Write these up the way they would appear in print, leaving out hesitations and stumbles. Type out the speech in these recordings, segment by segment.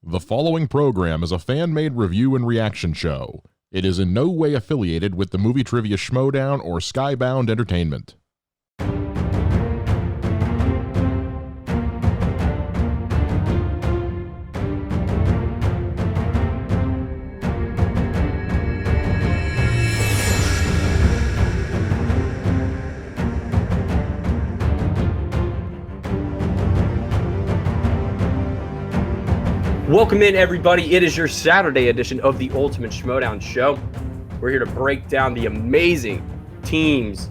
The following program is a fan-made review and reaction show. It is in no way affiliated with the movie trivia Schmoedown or Skybound Entertainment. Welcome in, everybody. It is your Saturday edition of the Ultimate Schmoedown Show. We're here to break down the amazing teams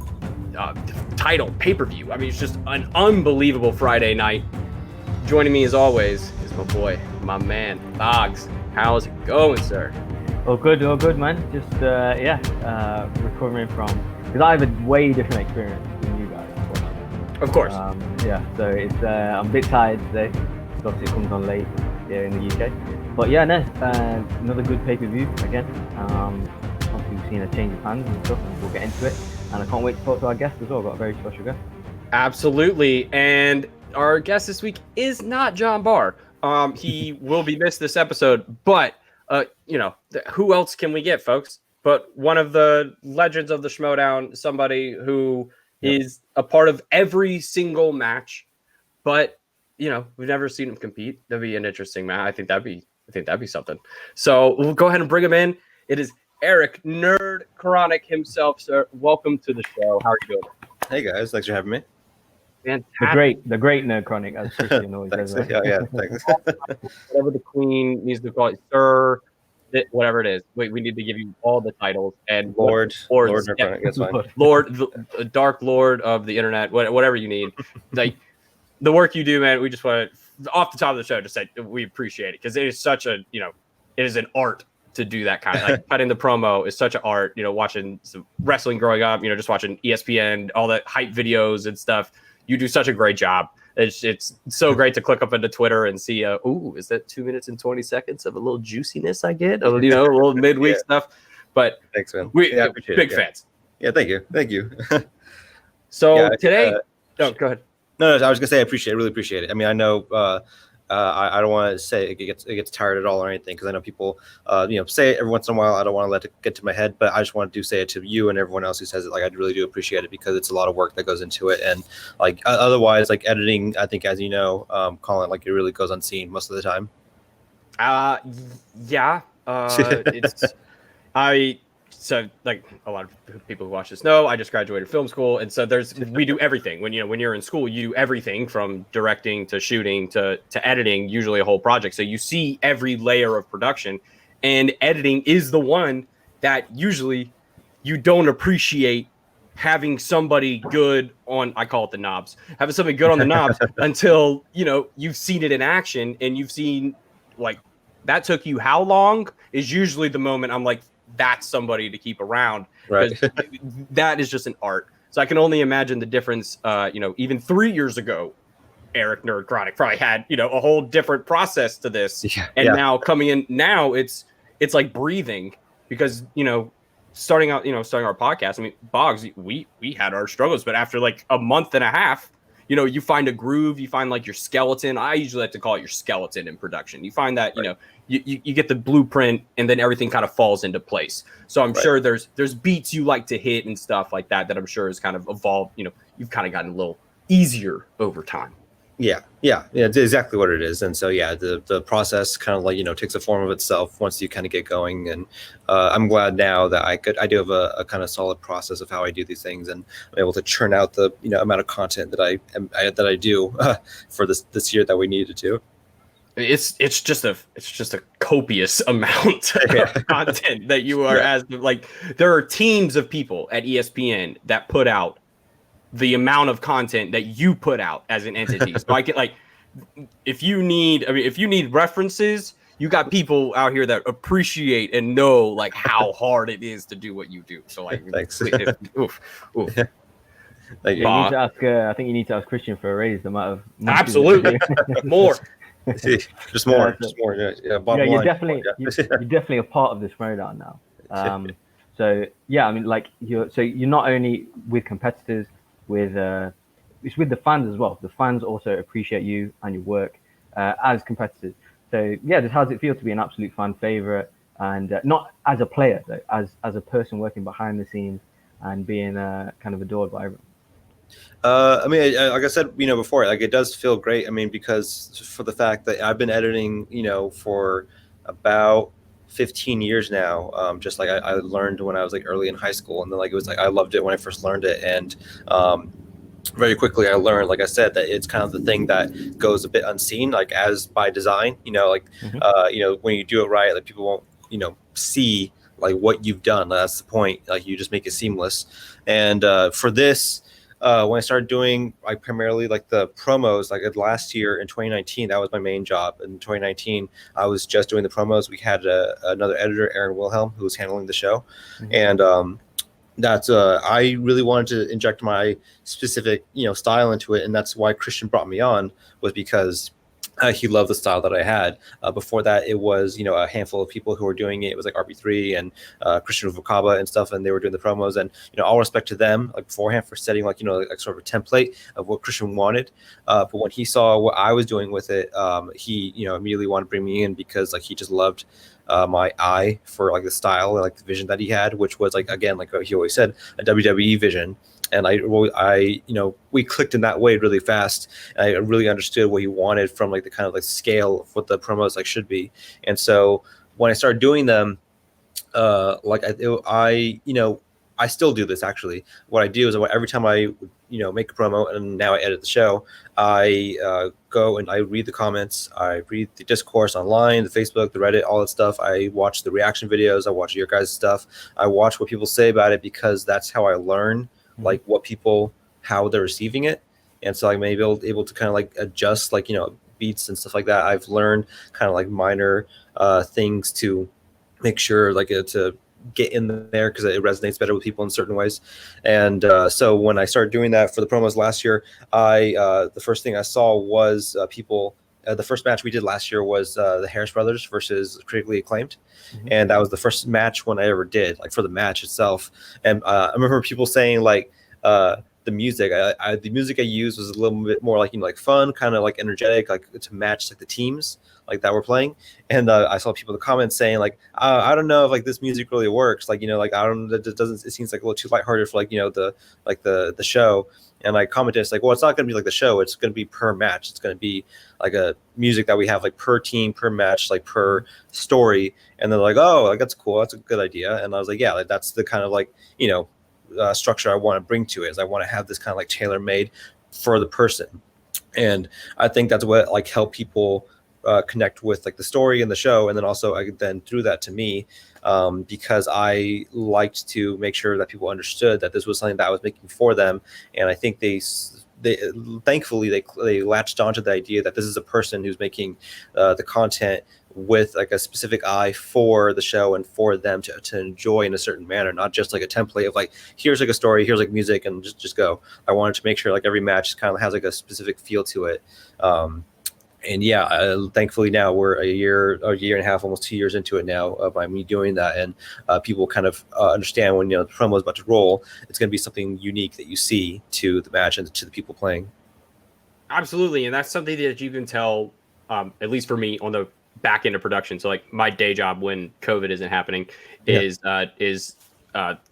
title pay-per-view. I mean, it's just an unbelievable Friday night. Joining me, as always, is my boy, my man, Bogz. How's it going, sir? All good, man. Just, recovering from, because I have a way different experience than you guys. Of course. So it's, I'm a bit tired today. Obviously, it comes on late here in the UK. But yeah, another good pay-per-view again. Obviously, we've seen a change of hands and stuff, and we'll get into it. And I can't wait to talk to our guest as well. Got a very special guest. Absolutely. And our guest this week is not John Barr. He will be missed this episode, but who else can we get, folks? But one of the legends of the Schmoedown, somebody who is a part of every single match, but we've never seen him compete. That'd be an interesting match. I think that'd be something. So we'll go ahead and bring him in. It is Eric NERDCHRONIC himself, sir. Welcome to the show. How are you doing? Hey guys, thanks for having me. Fantastic. The great NERDCHRONIC, as Christian always says. Thanks. Whatever the queen needs to call it, sir, whatever it is. We need to give you all the titles and Lord NERDCHRONIC. That's fine. Lord, the Dark Lord of the internet, whatever you need. Like the work you do, man. We just want to, off the top of the show, just say we appreciate it because it is such a, it is an art to do that kind of like cutting the promo is such an art. Watching some wrestling growing up, just watching ESPN, all that hype videos and stuff. You do such a great job. It's so great to click up into Twitter and see, is that 2 minutes and 20 seconds of a little juiciness I get? A little midweek stuff. But thanks, man. We big fans. Yeah, thank you. So today, go ahead. No, I was gonna say I really appreciate it. I mean, I know I don't want to say it gets tired at all or anything because I know people say it every once in a while. I don't want to let it get to my head, but I just want to say it to you and everyone else who says it. Like I really do appreciate it because it's a lot of work that goes into it, and like otherwise, like editing, I think as you know, Colin, like it really goes unseen most of the time. So like a lot of people who watch this know, I just graduated film school. And so we do everything when you're in school, you do everything from directing to shooting to editing, usually a whole project. So you see every layer of production, and editing is the one that usually you don't appreciate having somebody good on, I call it the knobs, having somebody good on the knobs until, you've seen it in action and you've seen like that took you how long is usually the moment I'm like, that's somebody to keep around. Right. That is just an art. So I can only imagine the difference, even 3 years ago, Eric NERDCHRONIC probably had, a whole different process to this. Now coming in now it's like breathing because, starting our podcast, I mean, Bogz, we had our struggles, but after like a month and a half, you find a groove, you find like your skeleton. I usually like to call it your skeleton in production. You find that, you get the blueprint and then everything kind of falls into place. So I'm sure there's beats you like to hit and stuff like that I'm sure has kind of evolved. You've kind of gotten a little easier over time. Yeah, it's exactly what it is. And so, the process kind of like, takes a form of itself once you kind of get going. And I'm glad now that I do have a kind of solid process of how I do these things, and I'm able to churn out the, amount of content that I do for this year that we needed to. It's just a copious amount of content that you are there are teams of people at ESPN that put out the amount of content that you put out as an entity. So I get if you need references, you got people out here that appreciate and know like how hard it is to do what you do. So like, thanks. Oof. Thank you. I think you need to ask Christian for a raise. The amount of absolutely more. just more. You're definitely a part of this Schmoedown now. You're not only with competitors, it's with the fans as well. The fans also appreciate you and your work as competitors. So yeah, just how does it feel to be an absolute fan favorite, and not as a player, though, as a person working behind the scenes and being kind of adored by everyone? I mean, like I said, before, like it does feel great. I mean, because for the fact that I've been editing, for about 15 years now. Just like I learned when I was like early in high school, and then like it was like I loved it when I first learned it, and very quickly I learned, like I said, that it's kind of the thing that goes a bit unseen, like as by design. When you do it right, like people won't, see like what you've done. That's the point. Like you just make it seamless. And for this. When I started doing like primarily like the promos, like last year in 2019, that was my main job. In 2019, I was just doing the promos. We had another editor, Aaron Wilhelm, who was handling the show, and that's I really wanted to inject my specific style into it, and that's why Christian brought me on, was because he loved the style that I had. Before that, it was a handful of people who were doing it. It was like RB3 and Christian Vukaba and stuff, and they were doing the promos. And all respect to them, like beforehand, for setting like sort of a template of what Christian wanted. But when he saw what I was doing with it, he immediately wanted to bring me in, because like he just loved my eye for like the style and like the vision that he had, which was like, again, like he always said, a WWE vision. And we clicked in that way really fast. And I really understood what he wanted from like the kind of like scale of what the promos like should be. And so when I started doing them, I still do this actually. What I do is every time I make a promo, and now I edit the show, I go and I read the comments, I read the discourse online, the Facebook, the Reddit, all that stuff. I watch the reaction videos, I watch your guys' stuff, I watch what people say about it, because that's how I learn like what people, how they're receiving it. And so I'm able to kind of like adjust like beats and stuff like that. I've learned kind of like minor things to make sure like to get in there, because it resonates better with people in certain ways. And so when I started doing that for the promos last year, the first thing I saw was people. The first match we did last year was the Harris Brothers versus Critically Acclaimed. And that was the first match one I ever did, like for the match itself. And I remember people saying like the music, the music I used was a little bit more like like fun, kind of like energetic, like to match like the teams like that we're playing. And I saw people in the comments saying like, I don't know if like this music really works, like like I don't, it seems like a little too lighthearted for like the show. And I commented, it's like, well, it's not going to be like the show. It's going to be per match. It's going to be like a music that we have like per team, per match, like per story. And they're like, oh, like that's cool. That's a good idea. And I was like, yeah, like that's the kind of like structure I want to bring to it. Is I want to have this kind of like tailor made for the person. And I think that's what like help people connect with like the story and the show, and then also I then threw that to me, because I liked to make sure that people understood that this was something that I was making for them. And I think they thankfully they latched onto the idea that this is a person who's making the content with like a specific eye for the show and for them to enjoy in a certain manner, not just like a template of like, here's like a story, here's like music, and just go. I wanted to make sure like every match kind of has like a specific feel to it. And yeah, thankfully now we're a year and a half, almost 2 years into it now by me doing that. And people kind of understand when the promo is about to roll, it's going to be something unique that you see to the match and to the people playing. Absolutely. And that's something that you can tell, at least for me, on the back end of production. So like my day job when COVID isn't happening is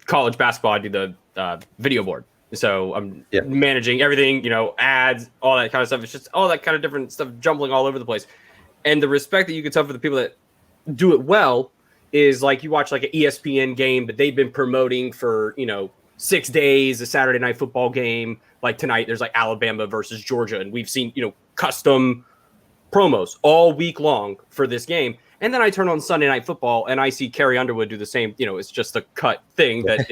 college basketball. I do the video board. So I'm managing everything, ads, all that kind of stuff. It's just all that kind of different stuff jumbling all over the place. And the respect that you can tell for the people that do it well is like you watch like an ESPN game that they've been promoting for, 6 days, a Saturday night football game. Like tonight, there's like Alabama versus Georgia. And we've seen, custom promos all week long for this game. And then I turn on Sunday Night Football and I see Carrie Underwood do the same. It's just a cut thing that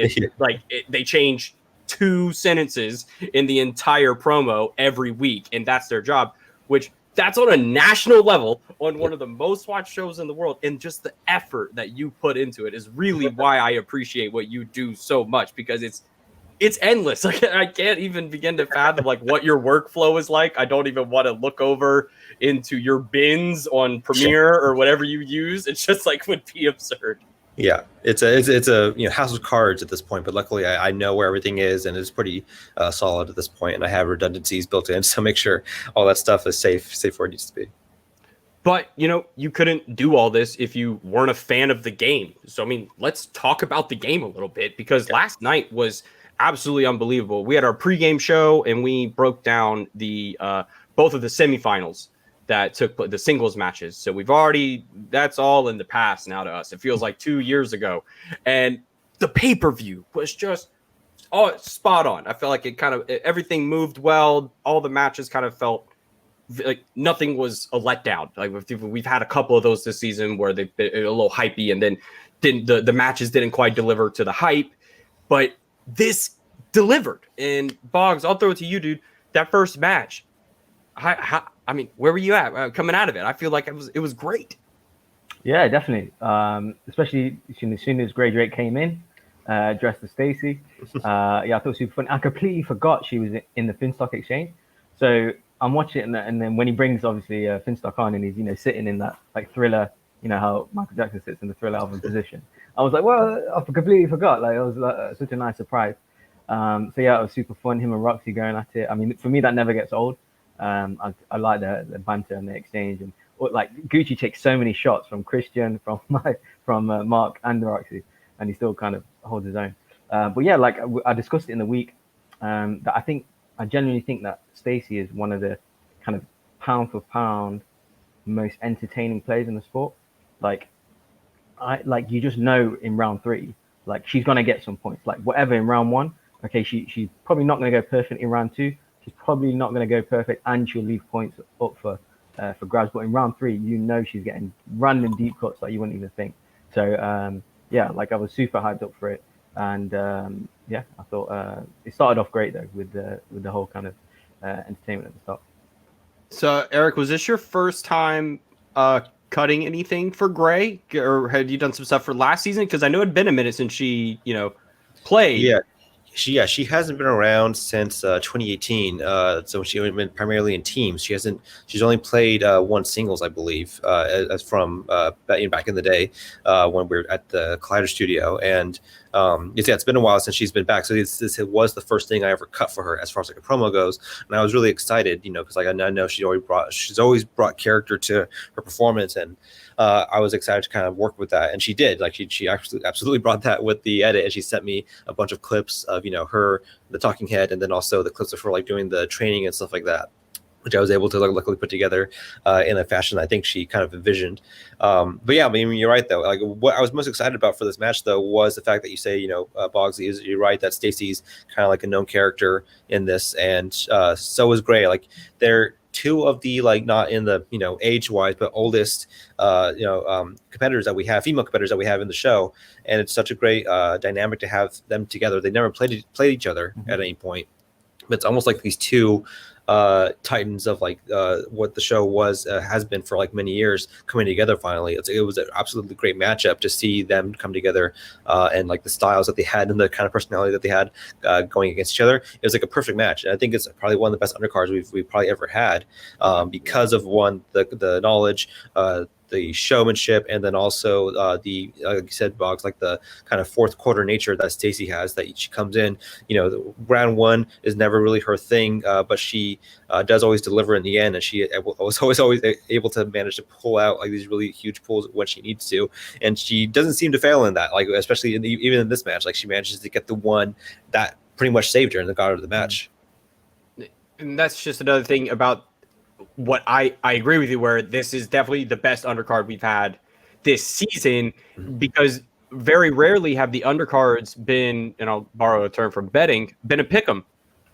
they change 2 sentences in the entire promo every week, and that's their job, which that's on a national level on one of the most watched shows in the world. And just the effort that you put into it is really why I appreciate what you do so much, because it's endless. Like I can't even begin to fathom like what your workflow is like. I don't even want to look over into your bins on Premiere or whatever you use. It's just like would be absurd. Yeah, it's a house of cards at this point, but luckily I know where everything is, and it's pretty solid at this point, and I have redundancies built in, so make sure all that stuff is safe where it needs to be. But, you know, you couldn't do all this if you weren't a fan of the game. So, I mean, let's talk about the game a little bit, because last night was absolutely unbelievable. We had our pregame show and we broke down the both of the semifinals that took the singles matches. So that's all in the past now to us. It feels like 2 years ago. And the pay-per-view was just spot on. I felt like everything moved well. All the matches kind of felt like nothing was a letdown. Like we've had a couple of those this season where they've been a little hypey, and then the matches didn't quite deliver to the hype, but this delivered. And Bogz, I'll throw it to you, dude. That first match, I mean, where were you at coming out of it? I feel like it was great. Yeah, definitely. Especially as soon as Grey Drake came in, dressed as Stacy. Yeah, I thought it was super fun. I completely forgot she was in the Finstock exchange. So I'm watching it, and then when he brings obviously Finstock on, and he's sitting in that like Thriller, how Michael Jackson sits in the Thriller album position. I was like, well, I completely forgot. Like it was such a nice surprise. So yeah, it was super fun. Him and Roxy going at it. I mean, for me, that never gets old. I like the banter and the exchange, and like Gucci takes so many shots from Christian, from Mark and Roxy, and he still kind of holds his own. But yeah, like I discussed it in the week, that I genuinely think that Stacy is one of the kind of pound for pound most entertaining players in the sport. Like you just know in round 3, like she's gonna get some points. Like whatever in round 1, okay, she's probably not gonna go perfect in round 2. She's probably not gonna go perfect, and she'll leave points up for grabs. But in round 3, she's getting random deep cuts that you wouldn't even think. So yeah, like I was super hyped up for it. And yeah, I thought it started off great though with the whole kind of entertainment at the start. So Eric, was this your first time cutting anything for Grey, or had you done some stuff for last season? Because I know it'd been a minute since she played. Yeah. She hasn't been around since 2018. So she's been primarily in teams. She's only played one singles, I believe, as from back in the day when we were at the Collider studio. And it's been a while since she's been back. So this was the first thing I ever cut for her as far as like a promo goes. And I was really excited, because like I know she's always brought character to her performance, and I was excited to kind of work with that, and she did. Like she absolutely brought that with the edit, and she sent me a bunch of clips of her, the talking head, and then also the clips of her like doing the training and stuff like that, which I was able to luckily put together in a fashion I think she kind of envisioned. But yeah, I mean, you're right though. Like what I was most excited about for this match though was the fact that you say, Bogz, you're right that Stacy's kind of like a known character in this, and so is Grey. Like they're two of the like not in the age wise but oldest competitors that we have, female competitors that we have in the show, and it's such a great dynamic to have them together. They never played each other at any point, but it's almost like these two titans of like what the show has been for like many years coming together finally. It was an absolutely great matchup to see them come together, and like the styles that they had and the kind of personality that they had going against each other. It was like a perfect match, and I think it's probably one of the best undercards we've probably ever had, because of the knowledge, the showmanship, and then also like you said, Bogz, like the kind of fourth quarter nature that Stacy has, that she comes in, the round 1 is never really her thing, but she does always deliver in the end, and she was always able to manage to pull out like these really huge pulls when she needs to, and she doesn't seem to fail in that, like especially even in this match. Like she manages to get the one that pretty much saved her and got her to the match. And that's just another thing about what I agree with you, where this is definitely the best undercard we've had this season, because very rarely have the undercards been, and I'll borrow a term from betting, been a pick'em.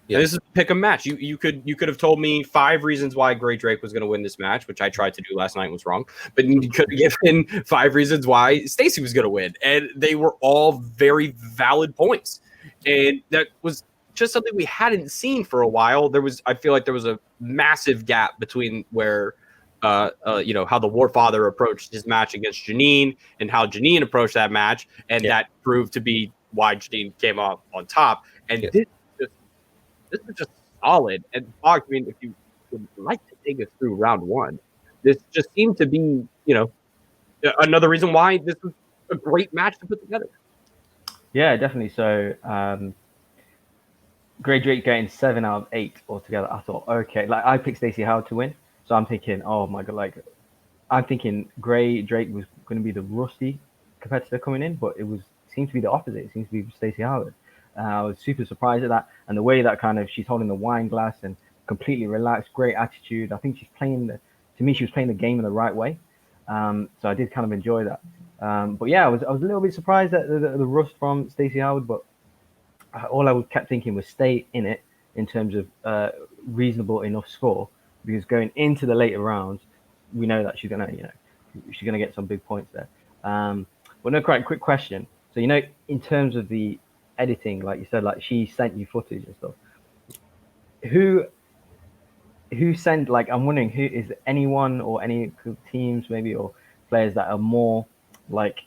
Yeah. And this is a pick'em match. You could have told me 5 reasons why Grey Drake was going to win this match, which I tried to do last night and was wrong. But you could have given 5 reasons why Stacy was going to win, and they were all very valid points. And that was just something we hadn't seen for a while. I feel like there was a massive gap between where how the Warfather approached his match against Janine and how Janine approached that match, and that proved to be why Janine came off on top. And this is just solid. And Bogz, I mean, if you would like to take us through round 1, this just seemed to be, another reason why this was a great match to put together. Yeah, definitely. So Grey Drake getting 7 out of 8 altogether. I thought, okay, like I picked Stacy Howard to win, so I'm thinking, oh my god, like I'm thinking Drake was going to be the rusty competitor coming in, but seemed to be the opposite. It seems to be Stacie Howard. I was super surprised at that, and the way that kind of she's holding the wine glass and completely relaxed, great attitude. I think she's playing she was playing the game in the right way. So I did kind of enjoy that. But yeah, I was a little bit surprised at the rust from Stacie Howard, but all I kept thinking was stay in it in terms of reasonable enough score, because going into the later rounds, we know that she's gonna get some big points there. But no, quite quick question. So in terms of the editing, like you said, like she sent you footage and stuff. Who sent, like, I'm wondering, who is anyone or any teams maybe or players that are more like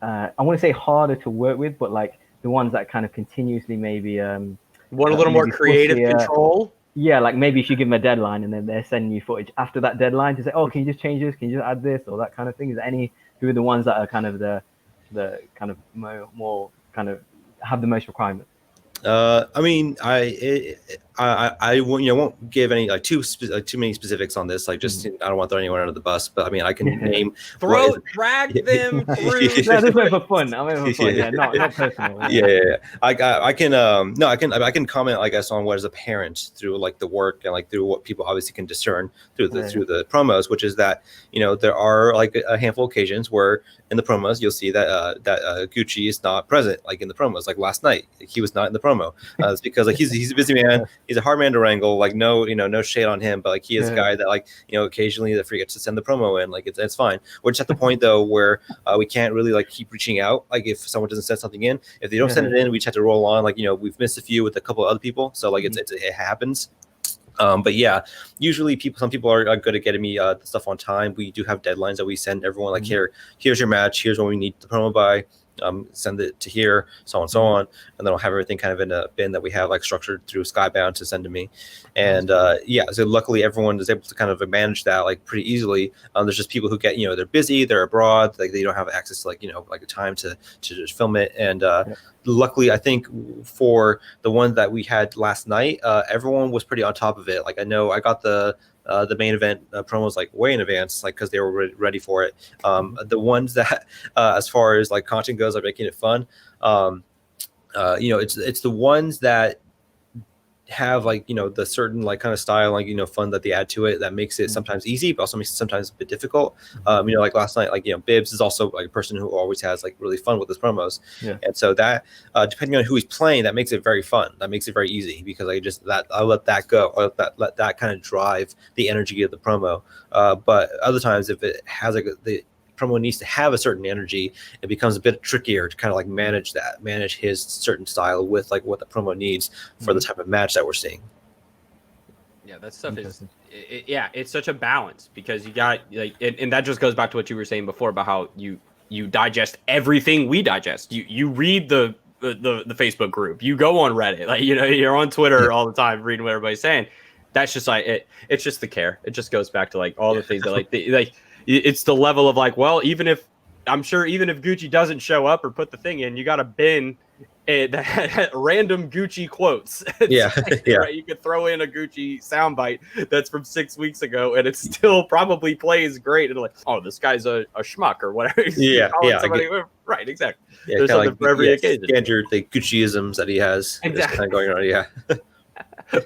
I want to say harder to work with, but like the ones that kind of continuously maybe want a little more creative control. Yeah, like maybe if you give them a deadline and then they're sending you footage after that deadline to say, oh, can you just change this? Can you just add this or that kind of thing? Is there who are the ones that are kind of the kind of more kind of have the most requirements? I mean, I won't give any too many specifics on this. Like, just I don't want to throw anyone under the bus, but I mean, I can name drag them through. No, this way for fun. I mean, for fun. Yeah, not personal. Yeah. I can comment, I guess, on what is apparent through like the work and like through what people obviously can discern through the promos, which is that there are like a handful of occasions where in the promos you'll see that Gucci is not present, like in the promos. Like last night, he was not in the promo. It's because like he's a busy man. He's a hard man to wrangle. Like no shade on him, but like he is a guy that like occasionally that forgets to send the promo in. Like it's fine. We're just at the point though where we can't really like keep reaching out. Like if someone doesn't send something in, if they don't send it in, we just have to roll on. Like we've missed a few with a couple of other people, so like it happens. But yeah, usually some people are good at getting me the stuff on time. We do have deadlines that we send everyone. Like here's your match. Here's when we need the promo by. Send it to here, so on and so on, and then I'll have everything kind of in a bin that we have like structured through Skybound to send to me. And so luckily everyone is able to kind of manage that like pretty easily. There's just people who get they're busy, they're abroad, like they don't have access to like like a time to just film it. And luckily I think for the one that we had last night, everyone was pretty on top of it. Like I know I got the main event promos like way in advance, like because they were ready for it. The ones that as far as like content goes are making it fun. It's the ones that have like the certain like kind of style, like fun that they add to it that makes it sometimes easy but also makes it sometimes a bit difficult. Like last night, like Bibbs is also like a person who always has like really fun with his promos, and so that depending on who he's playing, that makes it very fun, that makes it very easy, because I let that go, let that kind of drive the energy of the promo. But other times if it has like the promo needs to have a certain energy, it becomes a bit trickier to kind of like manage his certain style with like what the promo needs for the type of match that we're seeing. Yeah, that stuff is it's such a balance, because you got like and that just goes back to what you were saying before about how you digest everything we digest. You read the Facebook group, you go on Reddit, like you're on Twitter all the time reading what everybody's saying. That's just like it's just the care. It just goes back to like all the things that like it's the level of like, well, even if Gucci doesn't show up or put the thing in, you got to bin random Gucci quotes. Right? You could throw in a Gucci soundbite that's from 6 weeks ago, and it still probably plays great. And like, oh, this guy's a schmuck or whatever. Right, exactly. Yeah, there's something for every occasion. Standard the Gucciisms that he has. Exactly. Kind of going on. Yeah.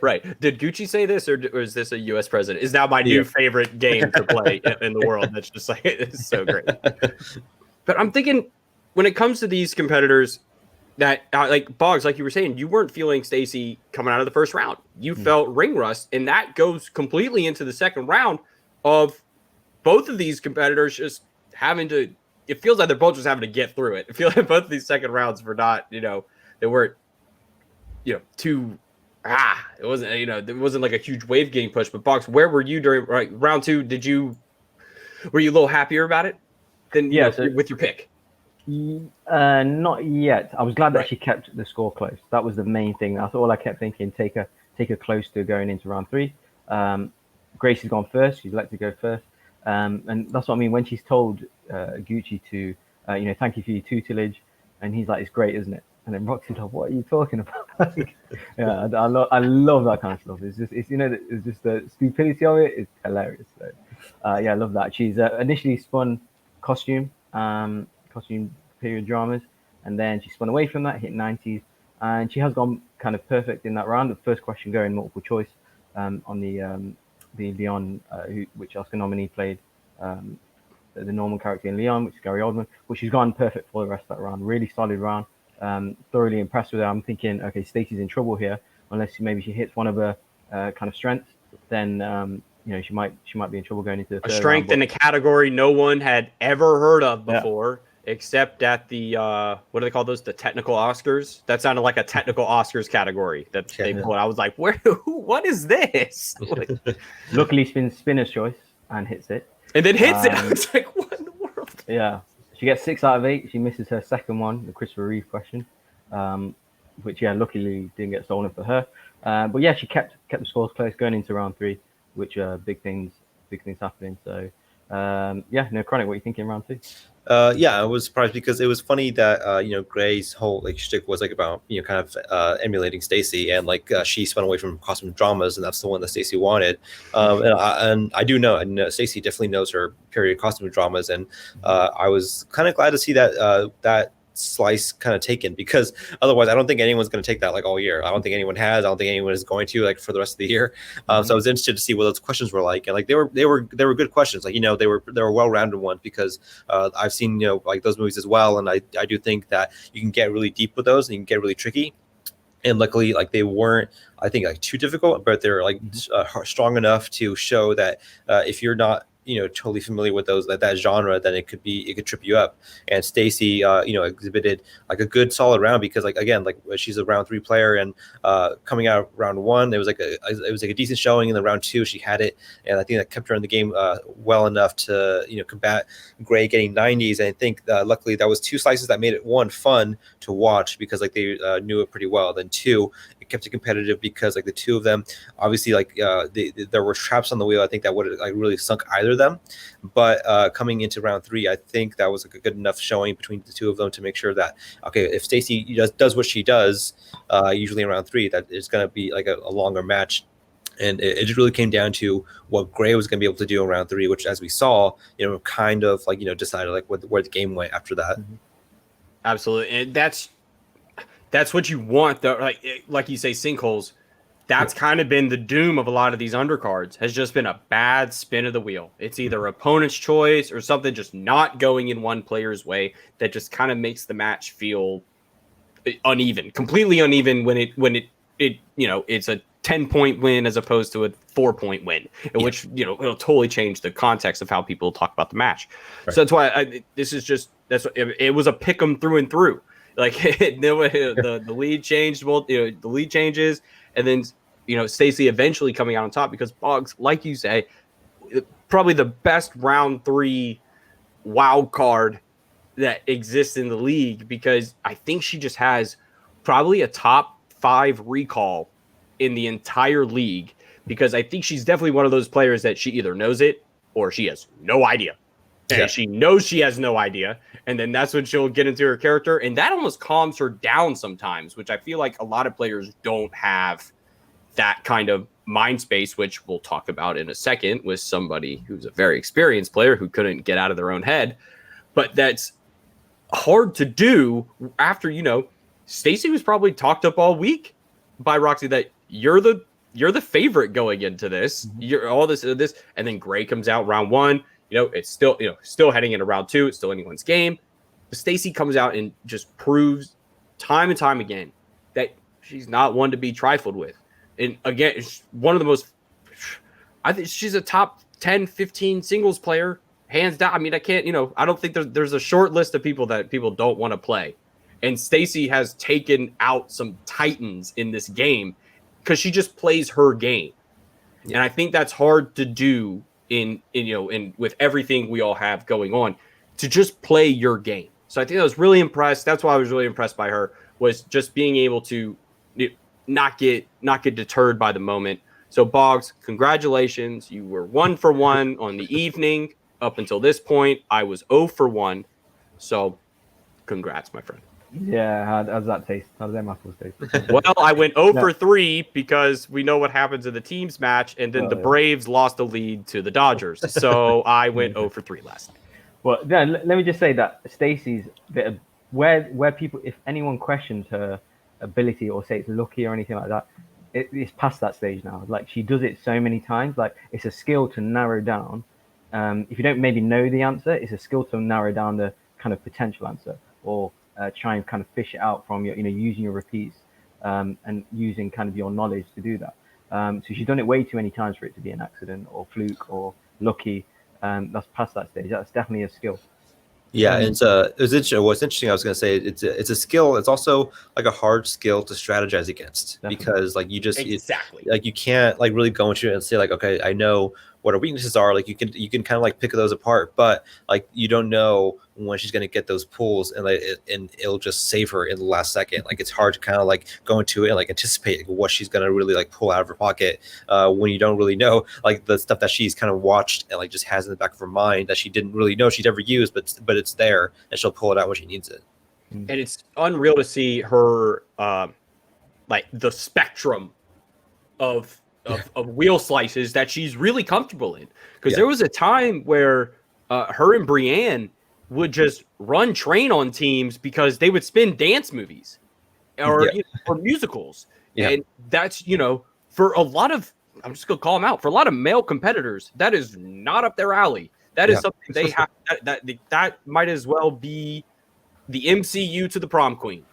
Right. Did Gucci say this, or is this a U.S. president? Is now my new favorite game to play in the world. That's just like, it's so great. But I'm thinking, when it comes to these competitors that like Bogz, like you were saying, you weren't feeling Stacie coming out of the first round. You felt ring rust, and that goes completely into the second round of both of these competitors just having to. It feels like they're both just having to get through it. I feel like both of these second rounds were not, they weren't, too. It wasn't, there wasn't like a huge wave getting pushed. But Bogz, where were you during round two? Were you a little happier about it than with your pick? Not yet. I was glad that she kept the score close. That was the main thing. That's all I kept thinking. Take her close to going into round three. Grace has gone first. She's elected to go first. And that's what I mean when she's told Gucci to, thank you for your tutelage, and he's like, it's great, isn't it? And then Roxy's like, what are you talking about? I love that kind of stuff. It's just, it's just the stupidity of it is hilarious. So, Yeah, I love that. She's initially spun costume period dramas, and then she spun away from that, hit 90s, and she has gone kind of perfect in that round. The first question going multiple choice on the Leon, which Oscar nominee played the normal character in Leon, which is Gary Oldman, but she's gone perfect for the rest of that round. Really solid round. Thoroughly impressed with her. I'm thinking, okay, Stacy's in trouble here, unless maybe she hits one of her kind of strengths, then she might be in trouble going into the third strength round, in a category no one had ever heard of before, except at the what do they call those? The technical Oscars. That sounded like a technical Oscars category that they pulled. I was like, what is this? Luckily, spinner's choice and hits it. And then hits it. I was like, what in the world? Yeah. She gets 6 out of 8. She misses her second one, the Christopher Reeve question, which, luckily didn't get stolen for her. But yeah, she kept the scores close going into round 3, which big things happening. So NERDCHRONIC, what are you thinking round 2? I was surprised because it was funny that Gray's whole shtick was about kind of emulating Stacy, and she spun away from costume dramas, and that's the one that Stacy wanted. And I do know, Stacy definitely knows her period costume dramas, and I was kind of glad to see that slice kind of taken, because otherwise I don't think anyone's going to take that all year. I don't think anyone has. I don't think anyone is going to for the rest of the year. So I was interested to see what those questions were like, and they were good questions. They were well-rounded ones, because I've seen those movies as well, and I do think that you can get really deep with those and you can get really tricky. And luckily, they weren't, I think, too difficult, but they're strong enough to show that if you're not totally familiar with those that genre, then it could trip you up. And Stacy exhibited a good solid round, because again, she's a round 3 player, and coming out round 1 it was a decent showing. In the round 2 she had it, and I think that kept her in the game well enough to combat Gray getting 90s. And I think luckily that was 2 slices that made it, 1, fun to watch, because they knew it pretty well, then 2, it kept it competitive, because the 2 of them obviously there were traps on the wheel, I think, that would have really sunk either of them. But coming into round 3, I think that was a good enough showing between the 2 of them to make sure that, okay, if Stacy does what she does usually in round 3, that it's going to be a longer match. And it just really came down to what Gray was going to be able to do in round 3, which, as we saw, kind of decided where the game went after that. Absolutely, and that's what you want, though. Like you say, sinkholes. That's kind of been the doom of a lot of these undercards, has just been a bad spin of the wheel. It's either opponent's choice or something just not going in one player's way that just kind of makes the match feel uneven, completely uneven when it's a 10-point win as opposed to a 4-point win, which it'll totally change the context of how people talk about the match. Right. So that's why it was a pick 'em through and through. The lead changed. The lead changes. And then, Stacy eventually coming out on top, because Bogz, like you say, probably the best round 3 wild card that exists in the league, because I think she just has probably a top 5 recall in the entire league, because I think she's definitely one of those players that she either knows it or she has no idea. And she knows she has no idea, and then that's when she'll get into her character, and that almost calms her down sometimes, which I feel like a lot of players don't have that kind of mind space, which we'll talk about in a second with somebody who's a very experienced player who couldn't get out of their own head. But that's hard to do after, Stacy was probably talked up all week by Roxy that you're the favorite going into this. You're all this, and then Gray comes out round 1. It's still heading into round 2. It's still anyone's game. But Stacy comes out and just proves time and time again that she's not one to be trifled with. And again, one of the most, I think she's a top 10, 15 singles player, hands down. I mean, I can't, I don't think there's a short list of people that people don't want to play. And Stacy has taken out some titans in this game because she just plays her game. Yeah. And I think that's hard to do in with everything we all have going on, to just play your game. So I think I was really impressed. That's why I was really impressed by her, was just being able to not get deterred by the moment. So Bogz, congratulations. You were 1 for 1 on the evening. Up until this point, I was 0 for 1. So congrats, my friend. Yeah, how's that taste? How does them apples taste? Well, I went 0 for 3 because we know what happens in the teams match, and then the Braves lost the lead to the Dodgers. So I went 0 for 3 last night. Well, then let me just say that Stacy's bit of where people, if anyone questions her ability or say it's lucky or anything like that, it's past that stage now. Like, she does it so many times. Like, it's a skill to narrow down. If you don't maybe know the answer, it's a skill to narrow down the kind of potential answer, or try and kind of fish it out from your, using your repeats and using kind of your knowledge to do that. So she's done it way too many times for it to be an accident or fluke or lucky. That's past that stage. That's definitely a skill. Yeah, and what's interesting, I was going to say, it's a skill. It's also like a hard skill to strategize against. Definitely. Because like you just like you can't like really go into it and say like, okay, I know what her weaknesses are. Like you can kind of like pick those apart, but like you don't know when she's going to get those pulls, and like and it'll just save her in the last second. Like it's hard to kind of like go into it and like anticipate what she's going to really like pull out of her pocket when you don't really know like the stuff that she's kind of watched and like just has in the back of her mind that she didn't really know she'd ever use, but it's there and she'll pull it out when she needs it. And it's unreal to see her like the spectrum of wheel slices that she's really comfortable in, because there was a time where her and Bryan would just run train on teams because they would spin dance movies or or musicals, and that's for a lot of, I'm just gonna call them out, for a lot of male competitors that is not up their alley. That is something they have that might as well be the MCU to the prom queen.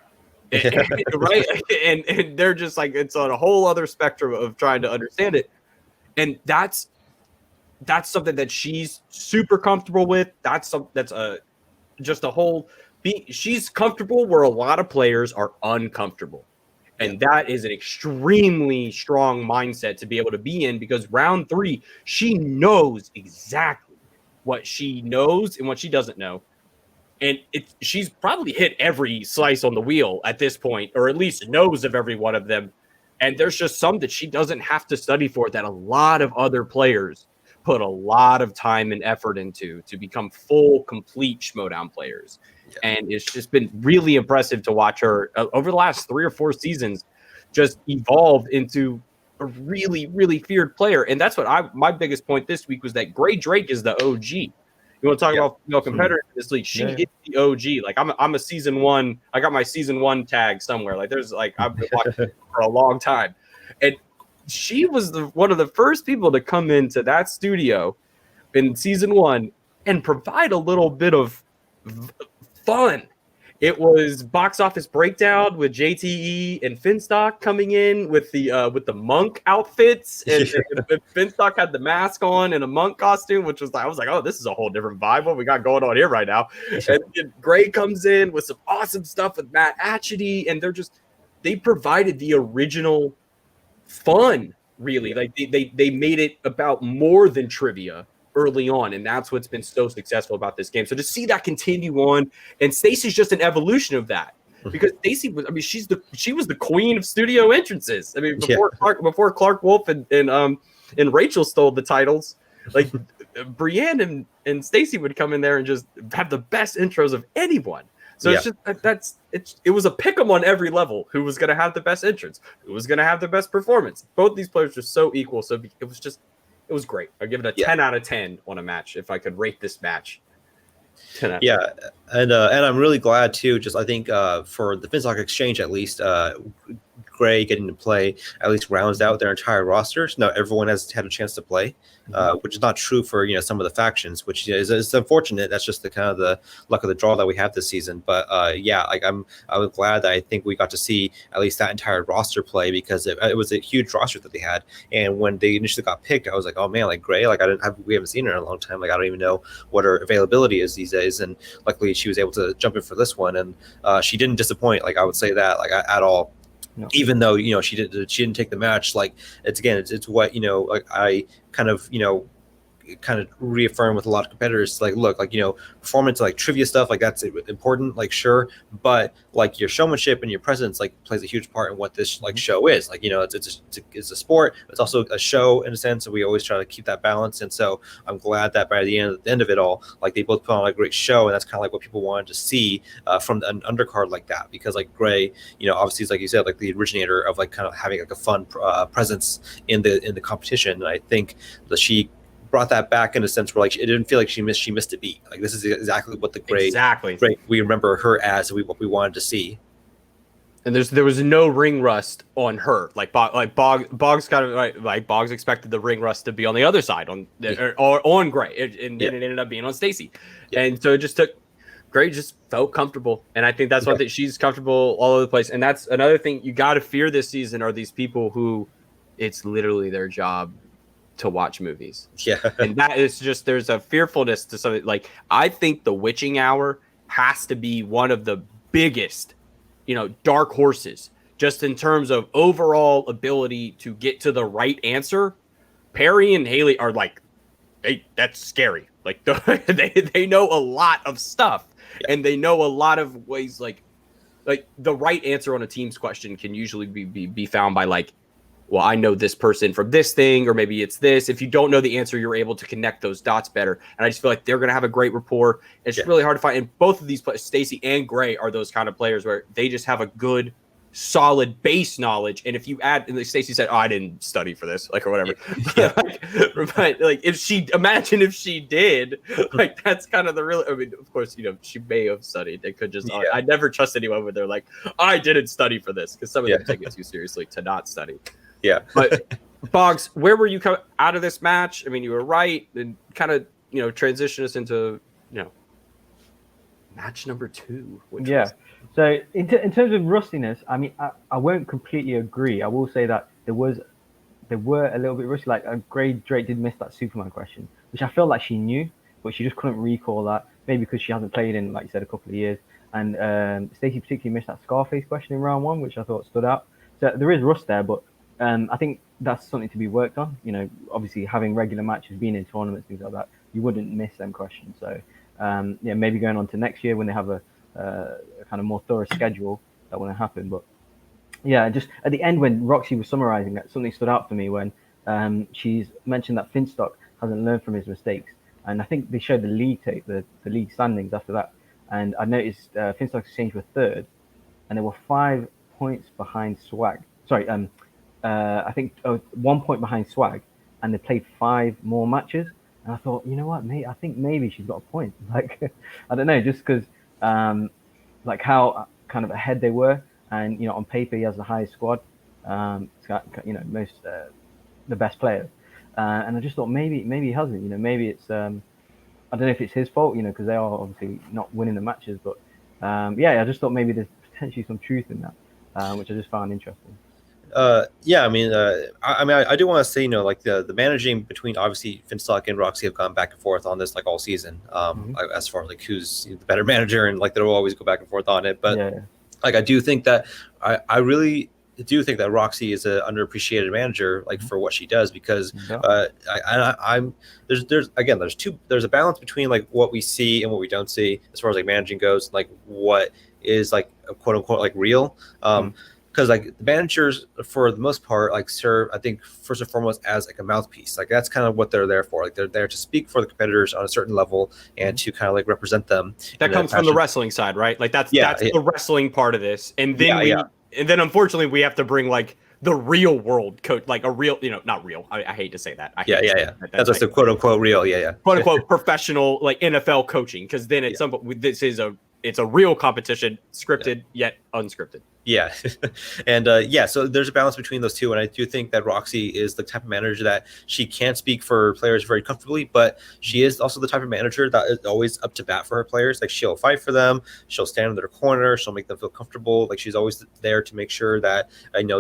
Right, and they're just like, it's on a whole other spectrum of trying to understand it, and that's something that she's super comfortable with. She's comfortable where a lot of players are uncomfortable, and that is an extremely strong mindset to be able to be in, because round 3 she knows exactly what she knows and what she doesn't know. And she's probably hit every slice on the wheel at this point, or at least knows of every one of them. And there's just some that she doesn't have to study for, that a lot of other players put a lot of time and effort into to become full, complete Schmoedown players. Yeah. And it's just been really impressive to watch her over the last 3 or 4 seasons just evolve into a really, really feared player. And that's what my biggest point this week was, that Gray Drake is the OG. You want to talk about female competitors in this league? She is the OG. Like I'm a season 1. I got my season 1 tag somewhere. Like there's like, I've been watching for a long time, and she was one of the first people to come into that studio in season 1 and provide a little bit of fun. It was box office breakdown with JTE and Finstock coming in with the monk outfits, and Finstock had the mask on and a monk costume, which was, I was like, oh, this is a whole different vibe. What we got going on here right now? And Gray comes in with some awesome stuff with Matt Atchity, and they provided the original fun. Really, like they made it about more than trivia early on, and that's what's been so successful about this game. So to see that continue on, and Stacy's just an evolution of that, because Stacy was, I mean, she was the queen of studio entrances. I mean, before Clark Wolf and Rachel stole the titles, like Bryan and Stacy would come in there and just have the best intros of anyone. So it's just it was a pick 'em on every level. Who was going to have the best entrance? Who was going to have the best performance? Both these players are so equal. So it was great. I'd give it a 10 out of 10 on a match if I could rate this match. 10 out of 10. Yeah, and I'm really glad too. Just I think for the Finstock Exchange at least, Gray getting to play at least rounds out their entire roster. So now everyone has had a chance to play, which is not true for some of the factions, which is unfortunate. That's just the kind of the luck of the draw that we have this season. But I was glad that I think we got to see at least that entire roster play, because it was a huge roster that they had. And when they initially got picked, I was like, oh man, like Gray, like we haven't seen her in a long time. Like I don't even know what her availability is these days. And luckily she was able to jump in for this one, and she didn't disappoint. Like I would say that like at all. No. Even though she didn't take the match, like it's what like I kind of kind of reaffirm with a lot of competitors, like, look, like, performance, like trivia stuff, like that's important, like, sure, but like your showmanship and your presence like plays a huge part in what this like show is. Like, it's a sport, it's also a show in a sense, so we always try to keep that balance. And so I'm glad that by the end of it all, like they both put on a great show, and that's kind of like what people wanted to see from an undercard like that, because like Gray, obviously is, like you said, like the originator of like kind of having like a fun presence in the competition. And I think that she brought that back in a sense where like it didn't feel like she missed a beat. Like this is exactly what the Gray we remember her as, what we wanted to see. And there was no ring rust on her. Bogz kind of like Bogz expected the ring rust to be on the other side or on Gray, and it ended up being on Stacy. Yeah. And so it just took Gray just felt comfortable, and I think that's one thing. She's comfortable all over the place, and that's another thing you got to fear this season are these people who it's literally their job to watch movies. Yeah, and that is just there's a fearfulness to something. Like I think The Witching Hour has to be one of the biggest, dark horses, just in terms of overall ability to get to the right answer. Perry and Haley are like, that's scary. Like they know a lot of stuff. Yeah. And they know a lot of ways, like the right answer on a team's question can usually be found by like, well, I know this person from this thing, or maybe it's this. If you don't know the answer, you're able to connect those dots better. And I just feel like they're going to have a great rapport. It's just really hard to find. And both of these players, Stacy and Gray, are those kind of players where they just have a good, solid base knowledge. And if you add, and like Stacy said, I didn't study for this, like, or whatever. Yeah. But like, if she did, like, that's kind of the real, I mean, of course, she may have studied. They could just, I never trust anyone when they're like, I didn't study for this, because some of them take it too seriously to not study. Yeah. But Bogz, where were you out of this match? I mean, you were right, and kind of, transition us into, match number 2. Which was... So in terms of rustiness, I mean, I won't completely agree. I will say that they were a little bit rusty. Like Drake did miss that Superman question, which I felt like she knew, but she just couldn't recall that. Maybe because she hasn't played in, like you said, a couple of years. And Stacy particularly missed that Scarface question in round 1, which I thought stood out. So there is rust there, but I think that's something to be worked on. Obviously having regular matches, being in tournaments, things like that, you wouldn't miss them questions. So maybe going on to next year when they have a kind of more thorough schedule, that wouldn't happen. But just at the end when Roxy was summarizing that, something stood out for me when she's mentioned that Finstock hasn't learned from his mistakes. And I think they showed the league tape, the league standings after that. And I noticed Finstock Exchange were 3rd, and they were 5 points behind Swag. Sorry, I think 1 point behind Swag, and they played 5 more matches. And I thought, you know what, mate, I think maybe she's got a point. Like, I don't know, just because like how kind of ahead they were, and on paper he has the highest squad. It's got most the best players, and I just thought maybe he hasn't. Maybe it's I don't know if it's his fault. Because they are obviously not winning the matches, but I just thought maybe there's potentially some truth in that, which I just found interesting. I do want to say, like the managing between obviously Finstock and Roxy have gone back and forth on this like all season, as far as like who's the better manager, and like they'll always go back and forth on it. But like I do think that I really do think that Roxy is an underappreciated manager, like for what she does, because there's a balance between like what we see and what we don't see as far as like managing goes, like what is like a quote unquote like real. Because like the managers, for the most part, like serve, I think, first and foremost as like a mouthpiece. Like that's kind of what they're there for. Like they're there to speak for the competitors on a certain level and to kind of like represent them. That comes from the wrestling side, right? Like that's the wrestling part of this. And then and then unfortunately we have to bring like the real world coach, like a real, not real. I hate to say that. That's what's the quote unquote real. Quote unquote professional like NFL coaching, because then at some point it's a real competition, scripted yet unscripted. Yeah. And so there's a balance between those two. And I do think that Roxy is the type of manager that she can speak for players very comfortably, but she is also the type of manager that is always up to bat for her players. Like she'll fight for them. She'll stand in their corner. She'll make them feel comfortable. Like she's always there to make sure that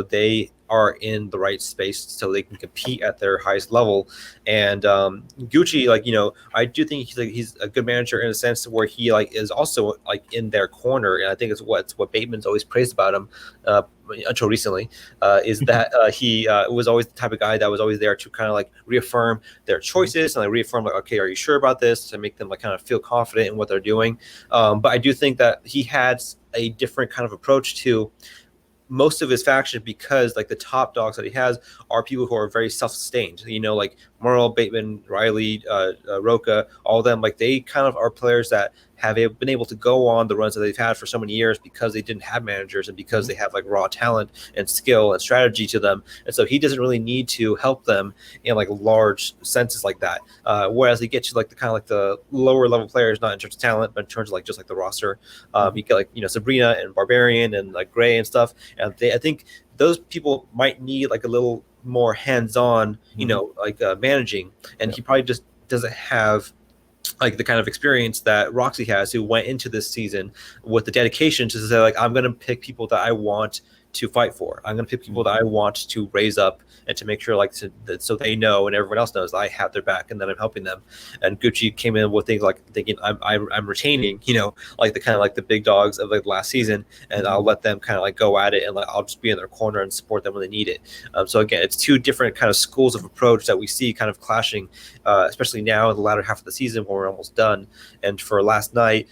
they are in the right space so they can compete at their highest level. And Gucci, like, you know, I do think he's a good manager in a sense where he like is also like in their corner, and I think it's what Bateman's always praised about him until recently, is that he was always the type of guy that was always there to kind of like reaffirm their choices and like reaffirm like, okay, are you sure about this, to make them like kind of feel confident in what they're doing. But I do think that he had a different kind of approach to most of his faction, because like the top dogs that he has are people who are very self-sustained, you know, like Merle, Bateman, Riley, Rocha, all of them, like they kind of are players that have been able to go on the runs that they've had for so many years because they didn't have managers and because they have like raw talent and skill and strategy to them. And so he doesn't really need to help them in like large senses like that. Whereas they get to like the kind of like the lower level players, not in terms of talent, but in terms of like just like the roster. You get like, you know, Sabrina and Barbarian and like Gray and stuff. And I think those people might need like a little more hands-on, you know, like managing. And he probably just doesn't have like the kind of experience that Roxy has, who went into this season with the dedication to say like, I'm going to pick people that I want to fight for. I'm going to pick people that I want to raise up and to make sure like so they know and everyone else knows that I have their back and that I'm helping them. And Gucci came in with things like thinking I'm retaining, you know, like the kind of like the big dogs of like last season, and I'll let them kind of like go at it, and like I'll just be in their corner and support them when they need it. So again, it's two different kind of schools of approach that we see kind of clashing, especially now in the latter half of the season when we're almost done. And for last night,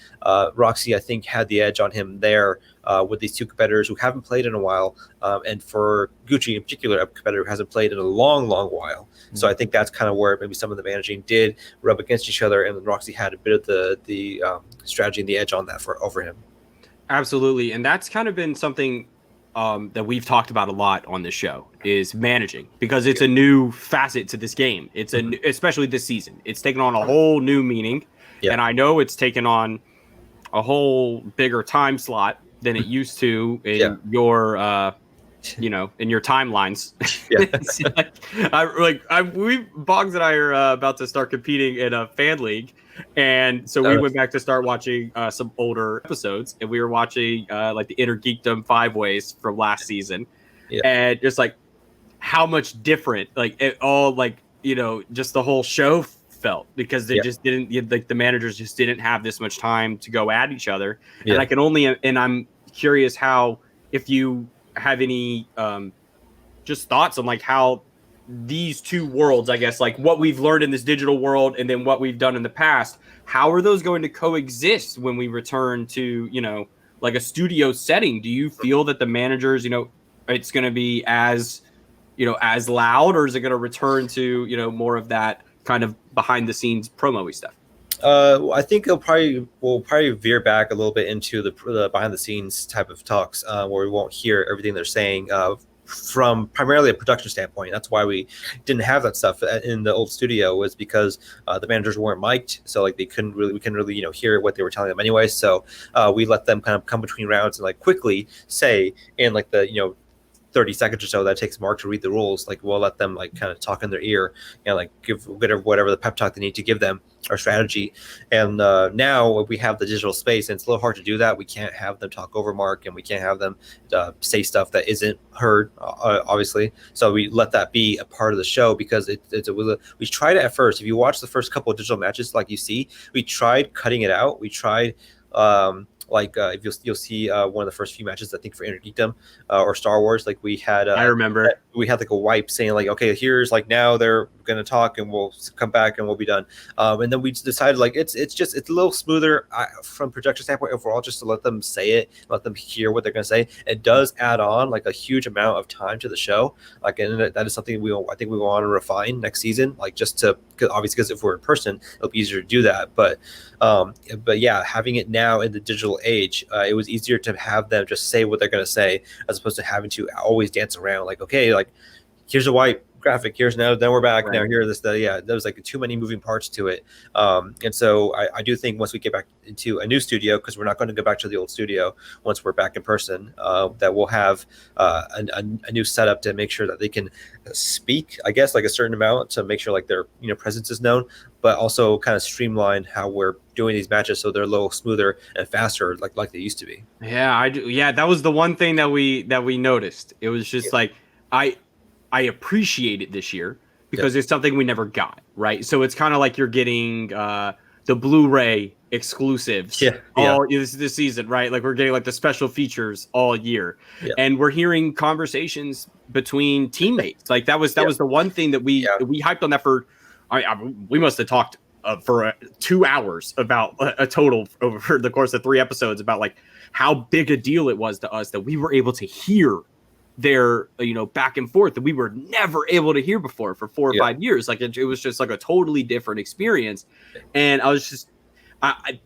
Roxy, I think, had the edge on him there. With these two competitors who haven't played in a while, and for Gucci in particular, a competitor who hasn't played in a long while. So I think that's kind of where maybe some of the managing did rub against each other, and Roxy had a bit of the strategy and the edge on that over him. Absolutely, and that's kind of been something that we've talked about a lot on this show, is managing, because it's a new facet to this game. It's especially this season, it's taken on a whole new meaning, and I know it's taken on a whole bigger time slot than it used to in your you know, in your timelines. Bogz and I are about to start competing in a fan league, and so we went back to start watching some older episodes, and we were watching like the Inner Geekdom 5 ways from last season, and just like how much different like it all, like, you know, just the whole show felt, because they just didn't, like the managers just didn't have this much time to go at each other. And I can only, and I'm curious how, if you have any just thoughts on like how these two worlds, I guess, like what we've learned in this digital world and then what we've done in the past, how are those going to coexist when we return to, you know, like a studio setting? Do you feel that the managers, you know, it's going to be as, you know, as loud, or is it going to return to, you know, more of that kind of behind the scenes promo-y stuff? I think we'll probably veer back a little bit into the behind the scenes type of talks, where we won't hear everything they're saying from primarily a production standpoint. That's why we didn't have that stuff in the old studio, was because the managers weren't mic'd, so like we couldn't really, you know, hear what they were telling them anyway. So we let them kind of come between rounds and like quickly say in like the, you know, 30 seconds or so that it takes Mark to read the rules, like we'll let them like kind of talk in their ear and like give whatever the pep talk they need to give them, our strategy. And now we have the digital space, and it's a little hard to do that. We can't have them talk over Mark, and we can't have them say stuff that isn't heard, obviously. So we let that be a part of the show, because we tried it at first. If you watch the first couple of digital matches, like you see, we tried cutting it out. We tried if you'll see one of the first few matches, I think for Inner Geekdom or Star Wars, like we had I remember we had like a wipe saying like, okay, here's like, now they're gonna talk and we'll come back and we'll be done. And then we decided like it's a little smoother from production standpoint overall, just to let them say it, let them hear what they're gonna say. It does add on like a huge amount of time to the show, like, and that is something I think we want to refine next season, like just to, because if we're in person, it'll be easier to do that. But yeah, having it now in the digital age, it was easier to have them just say what they're going to say, as opposed to having to always dance around like, okay, like here's a white graphic, here's now, then we're back, now here, this, there was like too many moving parts to it. And so I do think once we get back into a new studio, because we're not going to go back to the old studio once we're back in person, that we'll have a new setup to make sure that they can speak, I guess, like a certain amount, to make sure like their, you know, presence is known, but also kind of streamline how we're doing these matches so they're a little smoother and faster, like they used to be. Yeah, I do. Yeah, that was the one thing that we noticed. It was just like I appreciate it this year because it's something we never got, right? So it's kind of like you're getting the Blu-ray exclusives all this season, right? Like we're getting like the special features all year, and we're hearing conversations between teammates. Like that was the one thing that we hyped on that for. We must have talked for 2 hours about a total over the course of 3 episodes about like how big a deal it was to us that we were able to hear their back and forth that we were never able to hear before for 4 or 5 years. Like it was just like a totally different experience, and I was just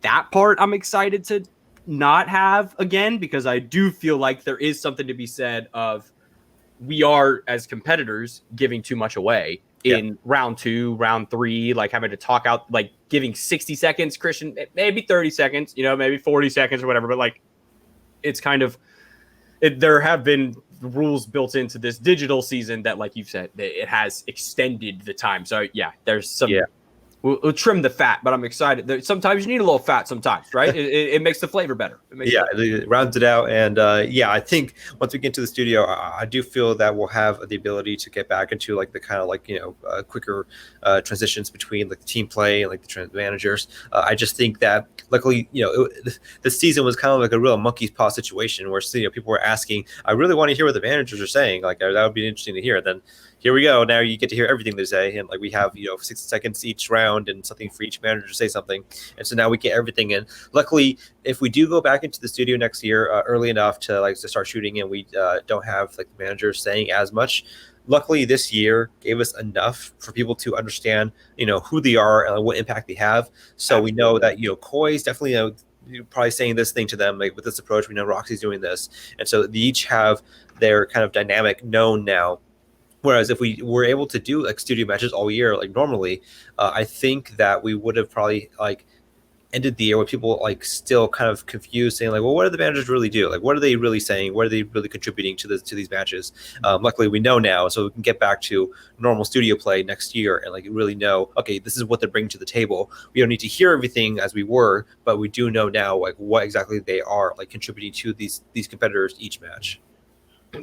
that part I'm excited to not have again, because I do feel like there is something to be said of we are as competitors giving too much away in round 2, round 3, like having to talk out, like giving 60 seconds, Christian, maybe 30 seconds, maybe 40 seconds or whatever. But like, it's kind of, there have been rules built into this digital season that, like you've said, it has extended the time. So yeah, there's some, we'll trim the fat, but I'm excited. Sometimes you need a little fat sometimes, right? it makes the flavor better. It rounds it out. And I think once we get into the studio, I do feel that we'll have the ability to get back into like the kind of like, quicker transitions between like the team play and like the managers. I just think that luckily, this season was kind of like a real monkey's paw situation where people were asking, I really want to hear what the managers are saying. Like that would be interesting to hear. Then here we go. Now you get to hear everything they say. And like we have, 60 seconds each round and something for each manager to say something. And so now we get everything in. Luckily, if we do go back into the studio next year early enough to start shooting and we don't have like the managers saying as much, luckily this year gave us enough for people to understand, who they are and what impact they have. So we know that, Koi's definitely, you're probably saying this thing to them, like with this approach, we know Roxy's doing this. And so they each have their kind of dynamic known now. Whereas if we were able to do like studio matches all year, like normally, I think that we would have probably like ended the year with people like still kind of confused, saying like, well, what do the managers really do? Like, what are they really saying? What are they really contributing to these matches? Luckily, we know now, so we can get back to normal studio play next year and like really know, okay, this is what they're bringing to the table. We don't need to hear everything as we were, but we do know now like what exactly they are like contributing to these competitors each match.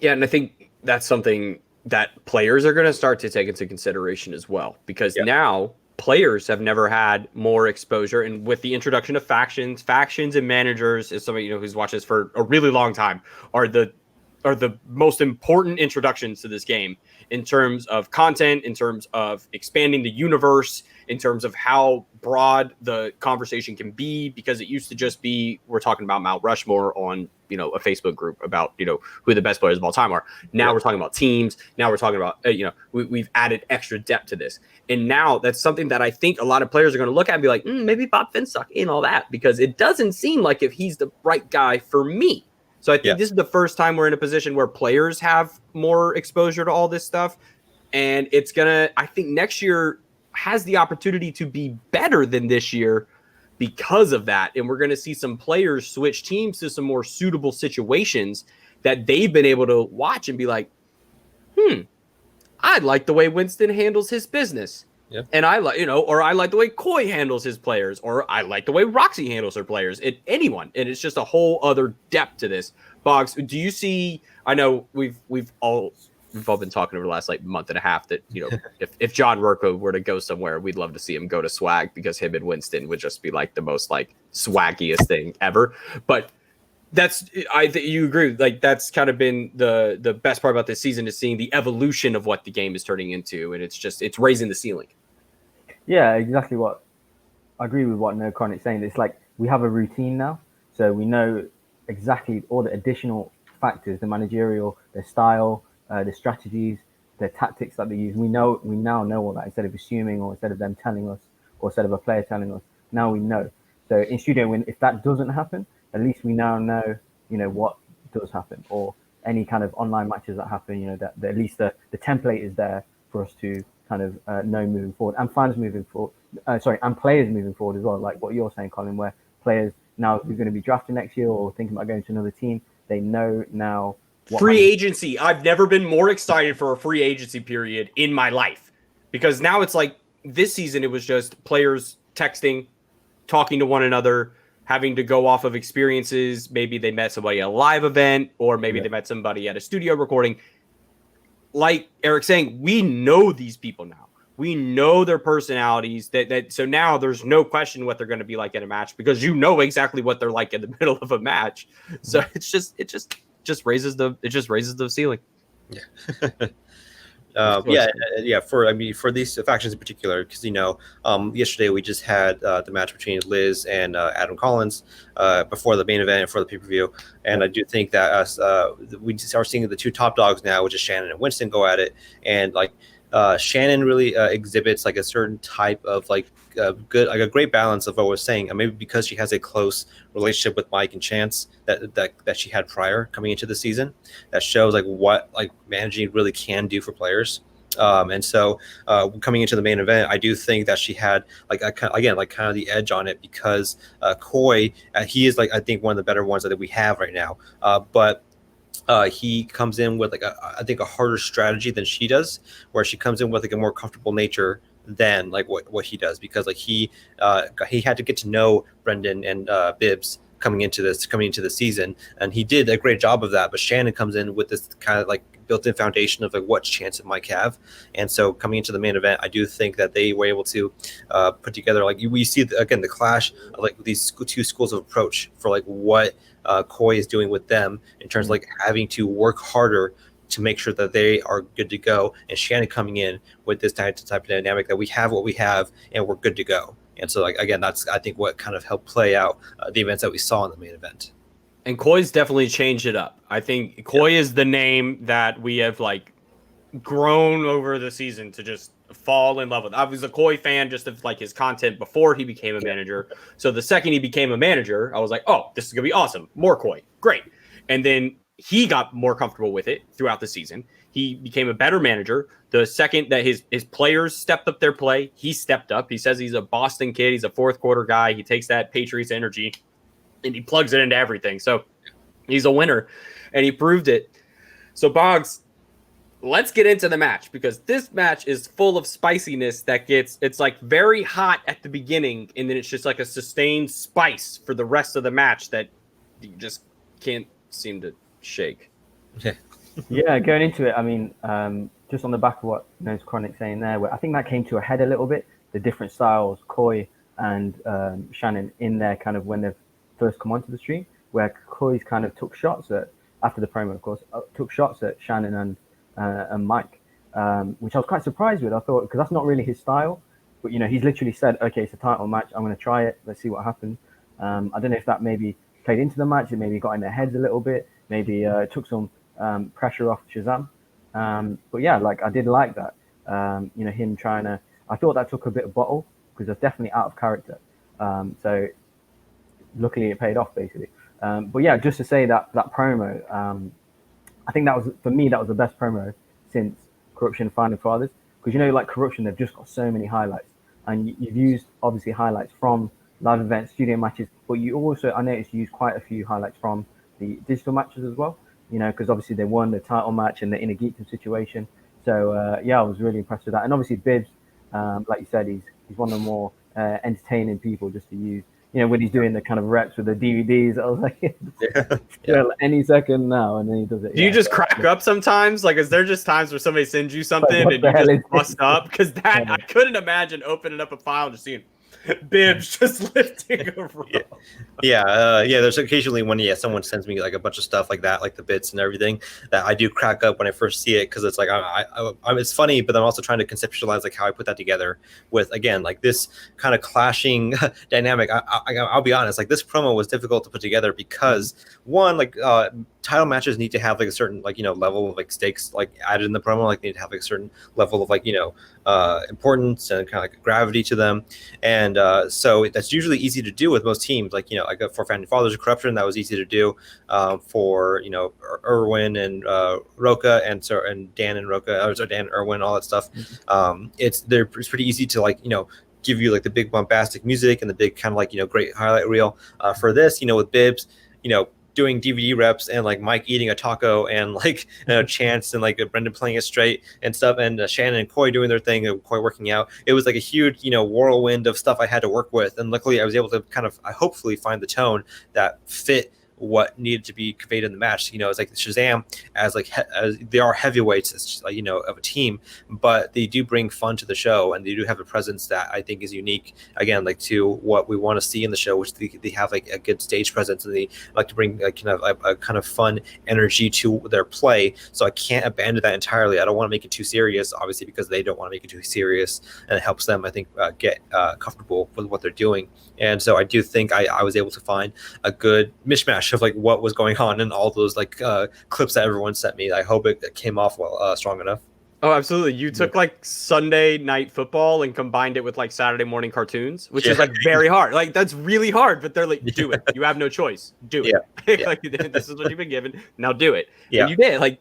Yeah, and I think that's something that players are going to start to take into consideration as well, because now players have never had more exposure. And with the introduction of factions and managers, as somebody who's watched this for a really long time, are the most important introductions to this game in terms of content, in terms of expanding the universe, in terms of how broad the conversation can be, because it used to just be, we're talking about Mount Rushmore on, a Facebook group about, who the best players of all time are. Now we're talking about teams. Now we're talking about, we've added extra depth to this. And now that's something that I think a lot of players are going to look at and be like, maybe Bob Finstock in all that, because it doesn't seem like if he's the right guy for me. So I think this is the first time we're in a position where players have more exposure to all this stuff. And it's I think next year has the opportunity to be better than this year because of that. And we're going to see some players switch teams to some more suitable situations that they've been able to watch and be like, I like the way Winston handles his business. Yeah. And I like, or I like the way Koi handles his players, or I like the way Roxy handles her players. Anyone. And it's just a whole other depth to this. Bogz, do you see, I know we've all been talking over the last month and a half that, if John Rurko were to go somewhere, we'd love to see him go to swag, because him and Winston would just be like the most swaggiest thing ever. But you agree, that's kind of been the best part about this season, is seeing the evolution of what the game is turning into, and it's raising the ceiling. Yeah, exactly I agree with what NERDCHRONIC's saying. It's like we have a routine now, so we know exactly all the additional factors, the managerial, the style, the strategies, the tactics that they use. We now know all that, instead of assuming, or instead of them telling us, or instead of a player telling us. Now we know. So in studio, if that doesn't happen, at least we now know, what does happen, or any kind of online matches that happen, that at least the template is there for us to kind of know moving forward, and fans moving forward. And players moving forward as well, like what you're saying, Colin, where players now who are going to be drafted next year or thinking about going to another team, they know now. Free agency. I've never been more excited for a free agency period in my life, because now it's like this season, it was just players texting, talking to one another, having to go off of experiences. Maybe they met somebody at a live event, or maybe they met somebody at a studio recording. like Eric's saying, we know these people now. We know their personalities. So now there's no question what they're going to be like in a match because you know exactly what they're like in the middle of a match. So it just raises the ceiling. Yeah. For these factions in particular, because yesterday we just had the match between Liz and Adam Collins before the main event and for the pay-per-view, and I do think that we are seeing the two top dogs now, which is Shannon and Winston, go at it, and Shannon really exhibits like a certain type of good, like a great balance of what we're saying. Maybe because she has a close relationship with Mike and Chance that she had prior coming into the season, that shows like what like managing really can do for players. And so coming into the main event, I do think that she had kind of the edge on it because Coy, he is I think one of the better ones that we have right now. But he comes in with I think a harder strategy than she does, where she comes in with a more comfortable nature than what he does, because he had to get to know Brendan and Bibbs coming into the season, and he did a great job of that. But Shannon comes in with this kind of built-in foundation of what Chance and Mike have, and so coming into the main event, I do think that they were able to put together we see again the clash of these two schools of approach for what Coy is doing with them in terms of having to work harder to make sure that they are good to go, and Shannon coming in with this type of dynamic that we have what we have and we're good to go. And so again, that's I think what kind of helped play out the events that we saw in the main event. And Coy's definitely changed it up. I think Coy is the name that we have grown over the season to just fall in love with. I was a Coy fan just of his content before he became a manager. So the second he became a manager, I was like, oh, this is gonna be awesome. More Coy, great. And then he got more comfortable with it throughout the season. He became a better manager. The second that his players stepped up their play, he stepped up. He says he's a Boston kid. He's a fourth quarter guy. He takes that Patriots energy and he plugs it into everything. So he's a winner, and he proved it. So Bogz, let's get into the match, because this match is full of spiciness it's very hot at the beginning, and then it's just a sustained spice for the rest of the match that you just can't seem to shake. Yeah, going into it, I mean, just on the back of what NERDCHRONIC saying there, where I think that came to a head a little bit, the different styles, Coy and Shannon in there kind of when they've first come onto the stream, where Coy's kind of took shots at, after the promo, of course, took shots at Shannon and Mike, which I was quite surprised with. I thought, because that's not really his style, but he's literally said, okay, it's a title match, I'm going to try it, let's see what happens. I don't know if that maybe played into the match, it maybe got in their heads a little bit, maybe took some pressure off Shazam. But yeah, I did like that. Him trying to, I thought that took a bit of bottle, because that's definitely out of character. So luckily it paid off, basically. But yeah, just to say that promo, I think that was, for me, that was the best promo since Corruption and Founding Fathers. Because Corruption, they've just got so many highlights. And you've used, obviously, highlights from live events, studio matches, but you also, I noticed, you used quite a few highlights from the digital matches as well. Because obviously they won the title match in the Inner Geekdom situation. So yeah, I was really impressed with that. And obviously Bibbs, like you said, he's one of the more entertaining people just to use. When he's doing the kind of reps with the DVDs, I was like, any second now, and then he does it. Do you just crack up sometimes? Is there just times where somebody sends you something and you just bust up? Because I couldn't imagine opening up a file and just seeing Bibbs just lifting a rope. There's occasionally when someone sends me a bunch of stuff like that, like the bits and everything, that I do crack up when I first see it, because it's it's funny, but I'm also trying to conceptualize how I put that together with, again, this kind of clashing dynamic. I'll be honest, this promo was difficult to put together because one, title matches need to have a certain level of stakes added in the promo, they need to have a certain level of importance and kind of gravity to them, and so that's usually easy to do with most teams. For Founding Fathers of Corruption, that was easy to do. For Irwin and Rocha and Dan and Rocha, or Dan and Irwin, all that stuff. It's pretty easy to give you the big bombastic music and the big kind of great highlight reel. For this, with Bibbs, doing DVD reps and Mike eating a taco and Chance and Brendan playing it straight and stuff, and Shannon and Coy doing their thing and Coy working out. It was a huge whirlwind of stuff I had to work with, and luckily I was able to kind of hopefully find the tone that fit what needed to be conveyed in the match. It's like Shazam as they are heavyweights, of a team, but they do bring fun to the show, and they do have a presence that I think is unique. Again, to what we want to see in the show, which they have a good stage presence, and they like to bring a kind of fun energy to their play. So I can't abandon that entirely. I don't want to make it too serious, obviously, because they don't want to make it too serious, and it helps them, I think, get comfortable with what they're doing. And so I do think I was able to find a good mishmash of what was going on in all those clips that everyone sent me. I hope it came off strong enough. Oh, absolutely. You took Sunday night football and combined it with Saturday morning cartoons, which is very hard. That's really hard, but they're do it. You have no choice. Do it. This is what you've been given. Now do it. Yeah. And you did.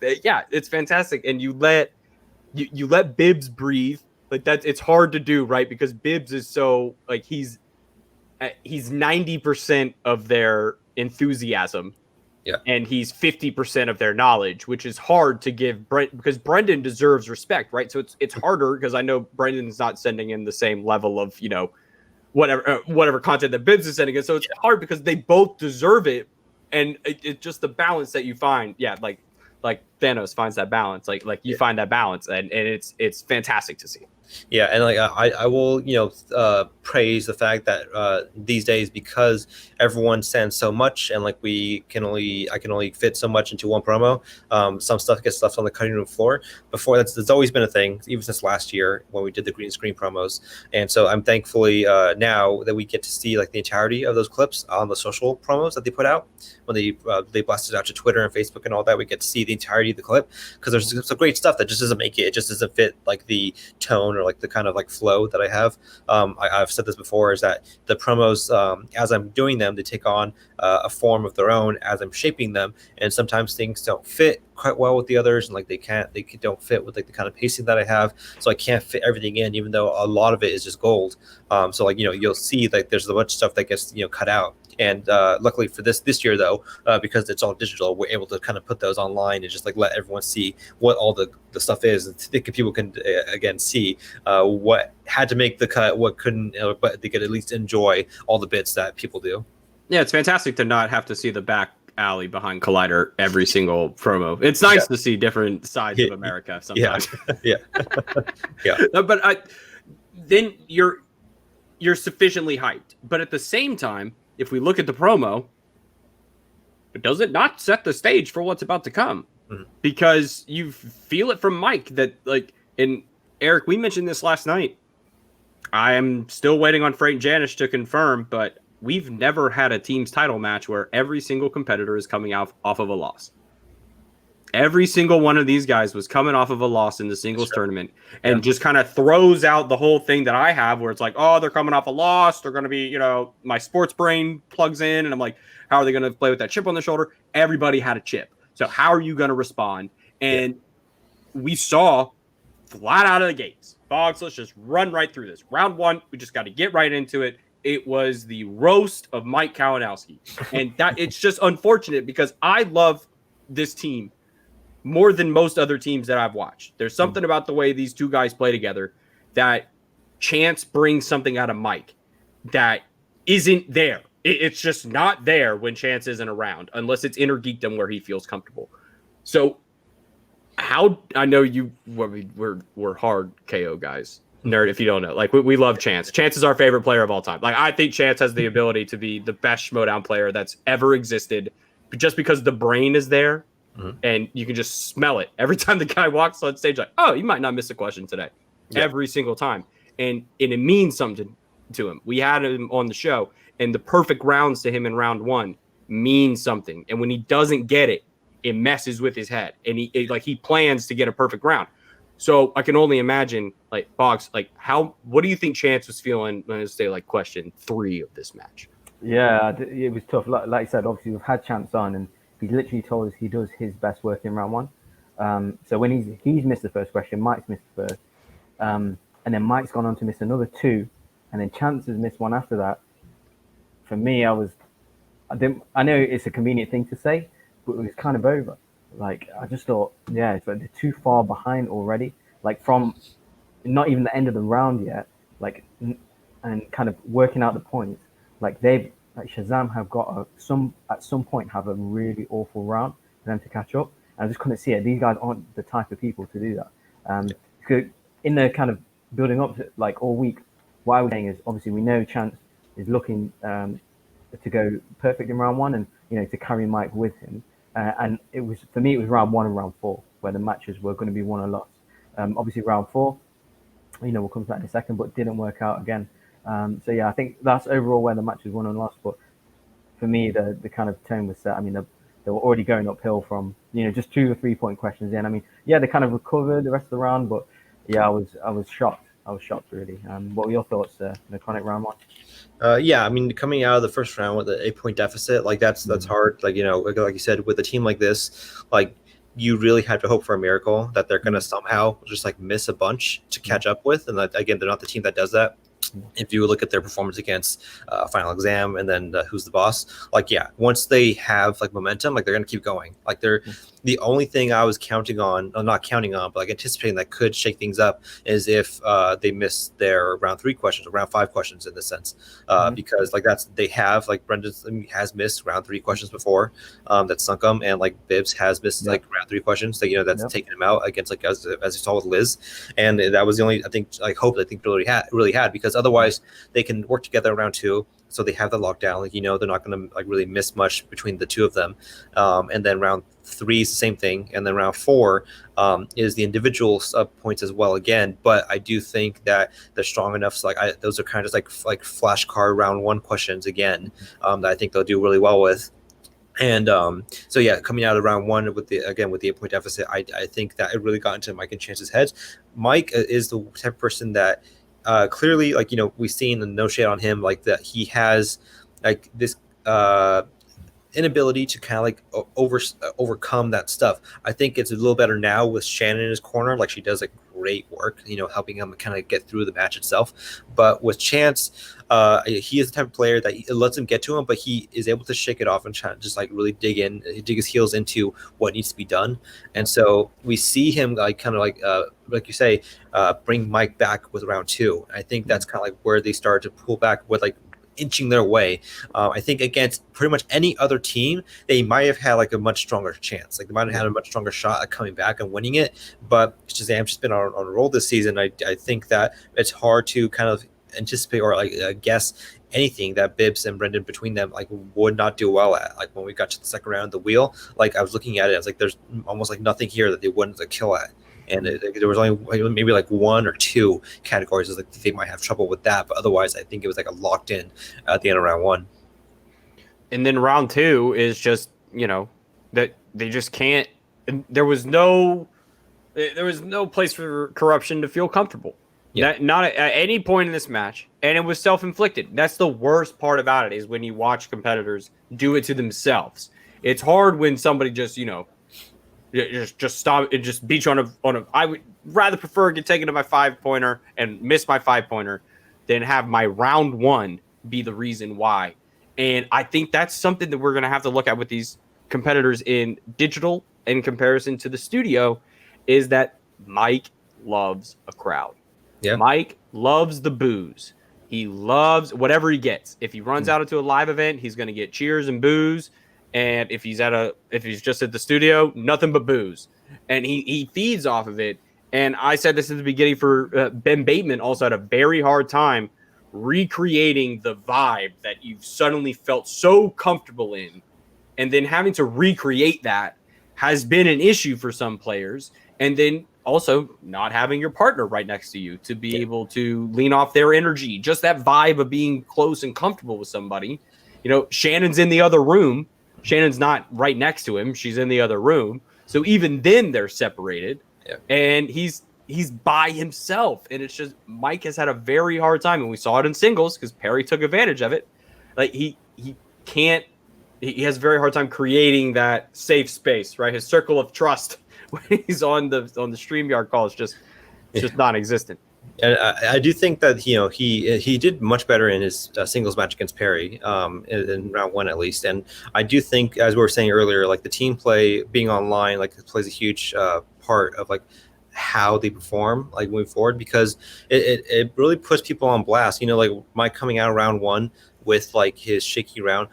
It's fantastic. And you let Bibbs breathe. It's hard to do, right? Because Bibbs is so he's 90% of their enthusiasm. Yeah. And he's 50% of their knowledge, which is hard to give because Brendan deserves respect, right? So it's harder because I know Brendan's not sending in the same level of, whatever content that Bibbs is sending in. So it's hard because they both deserve it. And it's just the balance that you find. Yeah. Like Thanos finds that balance, you find that balance, and it's fantastic to see. Yeah, and I will praise the fact that these days, because everyone sends so much, and I can only fit so much into one promo. Some stuff gets left on the cutting room floor. Before that's always been a thing, even since last year when we did the green screen promos. And so I'm thankfully now that we get to see the entirety of those clips on the social promos that they put out when they blasted out to Twitter and Facebook and all that. We get to see the entirety of the clip, because there's some great stuff that just doesn't make it. It just doesn't fit the tone or the kind of flow that I have. I've said this before, is that the promos, as I'm doing them, they take on a form of their own as I'm shaping them, and sometimes things don't fit quite well with the others, and they don't fit with the kind of pacing that I have, so I can't fit everything in, even though a lot of it is just gold. So you'll see there's a bunch of stuff that gets cut out. And luckily for this year, though, because it's all digital, we're able to kind of put those online and just let everyone see what all the stuff is. And people can, again, see what had to make the cut, what couldn't, but they could at least enjoy all the bits that people do. Yeah, it's fantastic to not have to see the back alley behind Collider every single promo. It's nice to see different sides of America sometimes. Yeah. But then you're sufficiently hyped. But at the same time, if we look at the promo, does it not set the stage for what's about to come? Mm-hmm. Because you feel it from Mike that and Eric, we mentioned this last night. I am still waiting on Frank Janish to confirm, but we've never had a team's title match where every single competitor is coming off of a loss. Every single one of these guys was coming off of a loss in the singles tournament, and just kind of throws out the whole thing that I have where it's they're coming off a loss. They're going to be, my sports brain plugs in and I'm how are they going to play with that chip on their shoulder? Everybody had a chip. So how are you going to respond? And we saw flat out of the gates, Bogz, let's just run right through this. Round one, we just got to get right into it. It was the roast of Mike Kalinowski. And that it's just unfortunate because I love this team more than most other teams that I've watched. There's something about the way these two guys play together that Chance brings something out of Mike that isn't there. It's just not there when Chance isn't around, unless it's inner geekdom where he feels comfortable. So how I know we're hard KO guys. Nerd, if you don't know, we love Chance. Chance is our favorite player of all time. I think Chance has the ability to be the best Schmoedown player that's ever existed, just because the brain is there. Mm-hmm. And you can just smell it every time the guy walks on stage. You might not miss a question today, every single time, and it means something to him. We had him on the show, and the perfect rounds to him in round one means something. And when he doesn't get it, it messes with his head, and he plans to get a perfect round. So I can only imagine, Bogz, what do you think Chance was feeling when it was question 3 of this match? Yeah, it was tough. Like I said, obviously we've had Chance on, and he's literally told us he does his best work in round one. So when he's missed the first question, Mike's missed the first, and then Mike's gone on to miss another 2, and then Chance has missed one after that. For me, I know it's a convenient thing to say, but it was kind of over. I just thought, it's they're too far behind already. From not even the end of the round yet, and kind of working out the points. They've like Shazam have got at some point have a really awful round for them to catch up. And I just couldn't see it. These guys aren't the type of people to do that. In the kind of building up to like all week, what I was saying is obviously we know Chance is looking to go perfect in round one and to carry Mike with him. And it was for me it was round 1 and round 4 where the matches were going to be won or lost. Obviously round 4, we'll come to that in a second, but didn't work out again. So yeah, I think that's overall where the match was won and lost. But for me, the kind of tone was set. I mean, they were already going uphill from just 2 or 3 point questions in. I mean, yeah, they kind of recovered the rest of the round, but yeah, I was shocked. I was shocked really. What were your thoughts, NERDCHRONIC round 1? Yeah, I mean, coming out of the first round with an 8-point deficit, like that's hard. Like like you said, with a team like this, like you really have to hope for a miracle that they're gonna somehow just like miss a bunch to catch up with. And again, they're not the team that does that. If you look at their performance against Final Exam and then Who's the Boss, like yeah, once they have like momentum, like they're gonna keep going. Like they're the only thing I was counting on, not counting on, but like anticipating that could shake things up is if they miss their round 3 questions or round 5 questions in this sense, because like they have like Brendan has missed round 3 questions before, that sunk them, and like Bibbs has missed like round 3 questions, that that's taken him out against like as you saw with Liz, and that was the only hope really had because otherwise they can work together in round 2. So they have the lockdown, like they're not going to like really miss much between the two of them, and then round 3 is the same thing, and then round 4 is the individual points as well again. But I do think that they're strong enough. So like those are kind of just like flashcard round 1 questions again, that I think they'll do really well with. And so yeah, coming out of round 1 with the 8-point deficit, I think that it really got into Mike and Chance's heads. Mike is the type of person that clearly, like we've seen, and no shade on him, like that he has like this inability to kind of like overcome that stuff. I think it's a little better now with Shannon in his corner. Like she does like great work, helping him kind of get through the match itself. But with Chance, he is the type of player that it lets him get to him, but he is able to shake it off and try to just like really dig his heels into what needs to be done. And so we see him like kind of like you say, bring Mike back with round 2. I think that's kind of like where they start to pull back with like inching their way. I think against pretty much any other team, they might have had like a much stronger chance. Like they might have had a much stronger shot at coming back and winning it. But Shazam's just been on a roll this season. I think that it's hard to kind of anticipate or like guess anything that Bibbs and Brendan between them like would not do well at. Like when we got to the second round of the wheel, like I was looking at it, I was like, there's almost like nothing here that they wouldn't like kill at. And there was only maybe like 1 or 2 categories like they might have trouble with that, but otherwise I think it was like a locked in at the end of round 1. And then round 2 is just that they just can't. There was no place for corruption to feel comfortable. Yeah. Not at any point in this match, and it was self-inflicted. That's the worst part about it, is when you watch competitors do it to themselves. It's hard when somebody just just stop and just beat you on a. I would rather prefer get taken to my 5-pointer and miss my 5-pointer than have my round 1 be the reason why. And I think that's something that we're going to have to look at with these competitors in digital in comparison to the studio, is that Mike loves a crowd. Yeah. Mike loves the booze. He loves whatever he gets. If he runs out into a live event, he's going to get cheers and booze. And if he's just at the studio, nothing but booze. And he feeds off of it. And I said this at the beginning for Ben Bateman also had a very hard time recreating the vibe that you've suddenly felt so comfortable in. And then having to recreate that has been an issue for some players. And then also not having your partner right next to you to be able to lean off their energy. Just that vibe of being close and comfortable with somebody. Shannon's in the other room. Shannon's not right next to him. She's in the other room. So even then they're separated. Yeah. And he's by himself. And it's just Mike has had a very hard time. And we saw it in singles because Perry took advantage of it. Like he has a very hard time creating that safe space, right? His circle of trust when he's on the StreamYard call is just non-existent. And I do think that he did much better in his singles match against Perry in round 1 at least. And I do think, as we were saying earlier, like the team play being online like plays a huge part of like how they perform like moving forward, because it really puts people on blast. Like Mike coming out of round 1, with like his shaky round.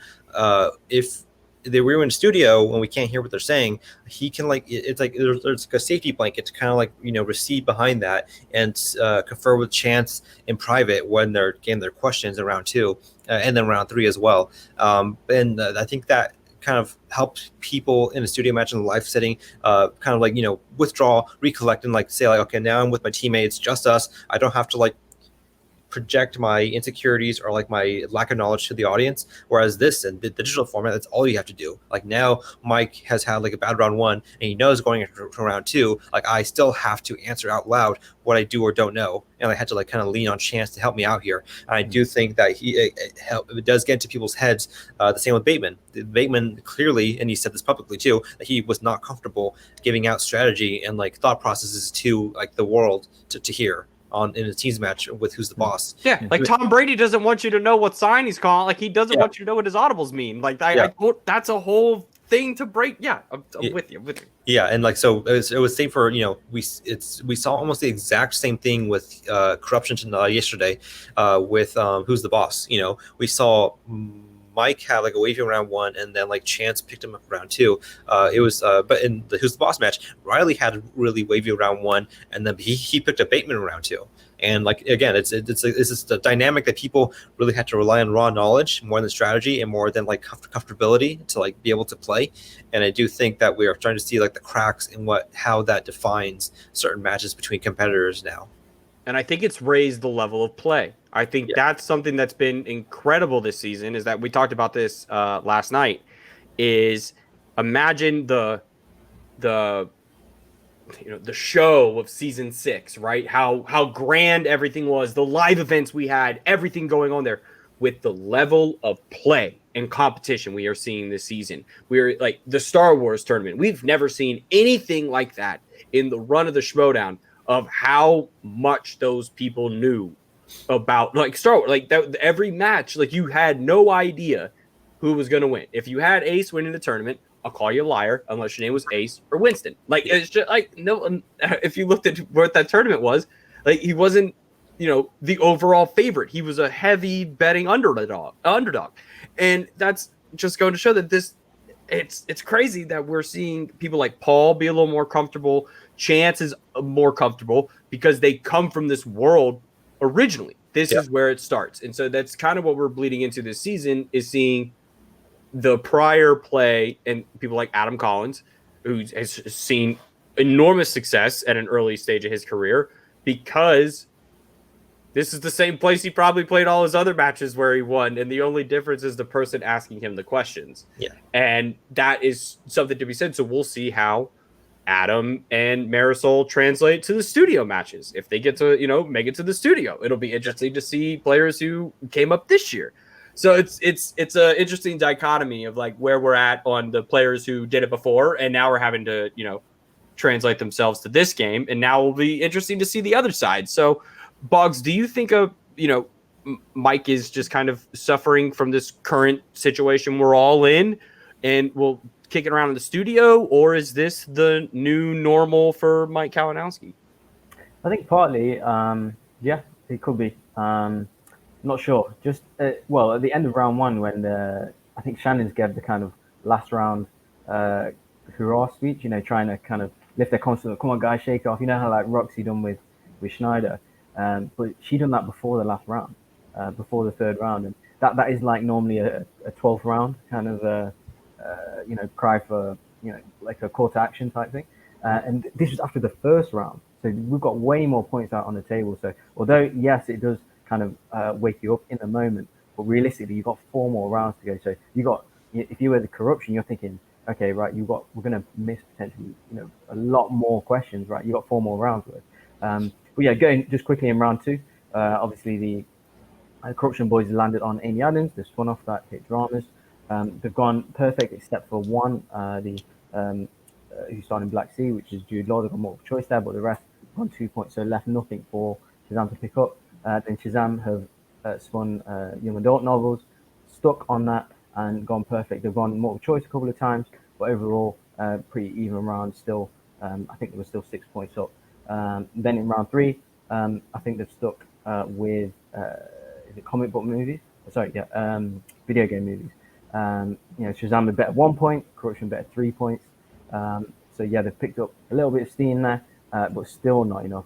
If we were in studio when we can't hear what they're saying, he can like it's like there's like a safety blanket to kind of like recede behind that and confer with Chance in private when they're getting their questions in round 2 and then round 3 as well. And I think that kind of helps people in a studio match in the live setting kind of like withdraw, recollect, and like say like, okay, now I'm with my teammates, just us. I don't have to like project my insecurities or like my lack of knowledge to the audience. Whereas this and the digital format, that's all you have to do. Like now Mike has had like a bad round 1 and he knows going into round 2, like I still have to answer out loud what I do or don't know. And I had to like kind of lean on Chance to help me out here. And I do think that it does get into people's heads. The same with Bateman. Bateman clearly, and he said this publicly too, that he was not comfortable giving out strategy and like thought processes to like the world to hear in a teams match with who's the boss. Yeah, like Tom Brady doesn't want you to know what sign he's calling. Like he doesn't want you to know what his audibles mean. Like that's a whole thing to break. Yeah, I'm with you. Yeah, and like so it was same for we saw almost the exact same thing with corruption yesterday with who's the boss. We saw Mike had like a wavy round 1, and then like Chance picked him up round 2. It was but in the Who's the Boss match, Riley had a really wavy round 1, and then he picked up Bateman in round 2. And like again, it's just a dynamic that people really had to rely on raw knowledge more than strategy and more than like comfortability to like be able to play. And I do think that we are starting to see like the cracks in how that defines certain matches between competitors now. And I think it's raised the level of play. I think that's something that's been incredible this season, is that we talked about this last night, is imagine the show of season 6, right? How grand everything was, the live events we had, everything going on there, with the level of play and competition we are seeing this season. We're like the Star Wars tournament. We've never seen anything like that in the run of the Schmoedown, of how much those people knew about like Star Wars. Like that, every match, like you had no idea who was going to win. If you had Ace winning the tournament, I'll call you a liar unless your name was Ace or Winston. Like it's just like no. If you looked at what that tournament was, like he wasn't the overall favorite. He was a heavy betting underdog, and that's just going to show that this. It's crazy that we're seeing people like Paul be a little more comfortable. Chance is more comfortable because they come from this world originally. This is where it starts. And so that's kind of what we're bleeding into this season, is seeing the prior play and people like Adam Collins, who has seen enormous success at an early stage of his career, because this is the same place he probably played all his other matches where he won. And the only difference is the person asking him the questions. Yeah. And that is something to be said. So we'll see how Adam and Marisol translate to the studio matches. If they get to, make it to the studio, it'll be interesting to see players who came up this year. So it's a interesting dichotomy of like where we're at on the players who did it before, and now we're having to, translate themselves to this game. And now will be interesting to see the other side. So Bogz, do you think Mike is just kind of suffering from this current situation we're all in, and will kick it around in the studio, or is this the new normal for Mike Kalinowski? I think partly, it could be. Not sure. Just at the end of round 1, when I think Shannon's gave the kind of last round hurrah speech, trying to kind of lift their confidence. Come on, guys, shake it off. You know how like Roxy done with Schneider, but she done that before the last round, before the 3rd round, and that is like normally a 12th round kind of cry for like a call to action type thing, and this was after the 1st round, so we've got way more points out on the table. So although yes, it does kind of wake you up in the moment, but realistically you've got 4 more rounds to go. So if you were the corruption, you're thinking, okay, right, we're going to miss potentially a lot more questions, right? You got 4 more rounds worth. But yeah, going just quickly in round 2, obviously the corruption boys landed on Amy Adams. They spun off that, hit dramas. They've gone perfect except for one, who's starting Black Sea, which is Jude Law. They've got multiple choice there, but the rest gone 2 points, so left nothing for Shazam to pick up. Then Shazam have spun young adult novels, stuck on that and gone perfect. They've gone multiple choice a couple of times, but overall pretty even round still. I think there was still 6 points up. Then in round 3, I think they've stuck with is it comic book movies. Sorry, yeah, video game movies. Shazam bet 1 point, Corruption bet 3 points. So yeah, they've picked up a little bit of steam there, but still not enough.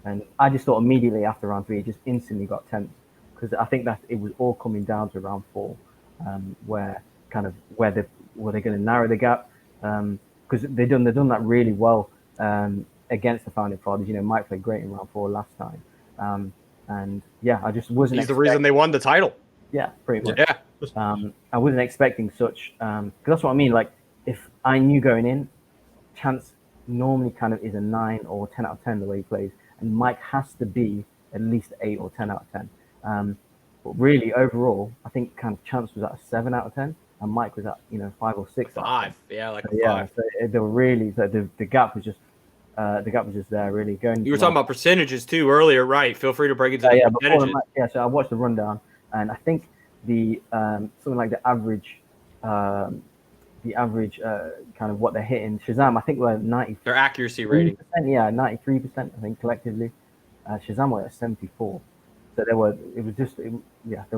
And I just thought immediately after round 3, it just instantly got tense, because I think that it was all coming down to round 4, where they're going to narrow the gap, because they've done that really well against the Founding Fathers. Mike played great in round 4 last time, and yeah, I just wasn't. He's the reason they won the title. Yeah, pretty much. Yeah. I wasn't expecting such, because that's what I mean. Like, if I knew going in, Chance normally kind of is a 9 or 10 out of 10 the way he plays, and Mike has to be at least 8 or 10 out of 10. But really, overall, I think kind of Chance was at a 7 out of 10, and Mike was at 5 or 6. 5, yeah, like so, a 5. So they were really the gap was just there really going. You were talking about percentages too earlier, right? Feel free to break it down. So I watched the rundown, and I think the something like the average kind of what they're hitting. Shazam, I think, were 90. Their accuracy rating. Yeah, 93%. I think collectively. Shazam were at 74. So they were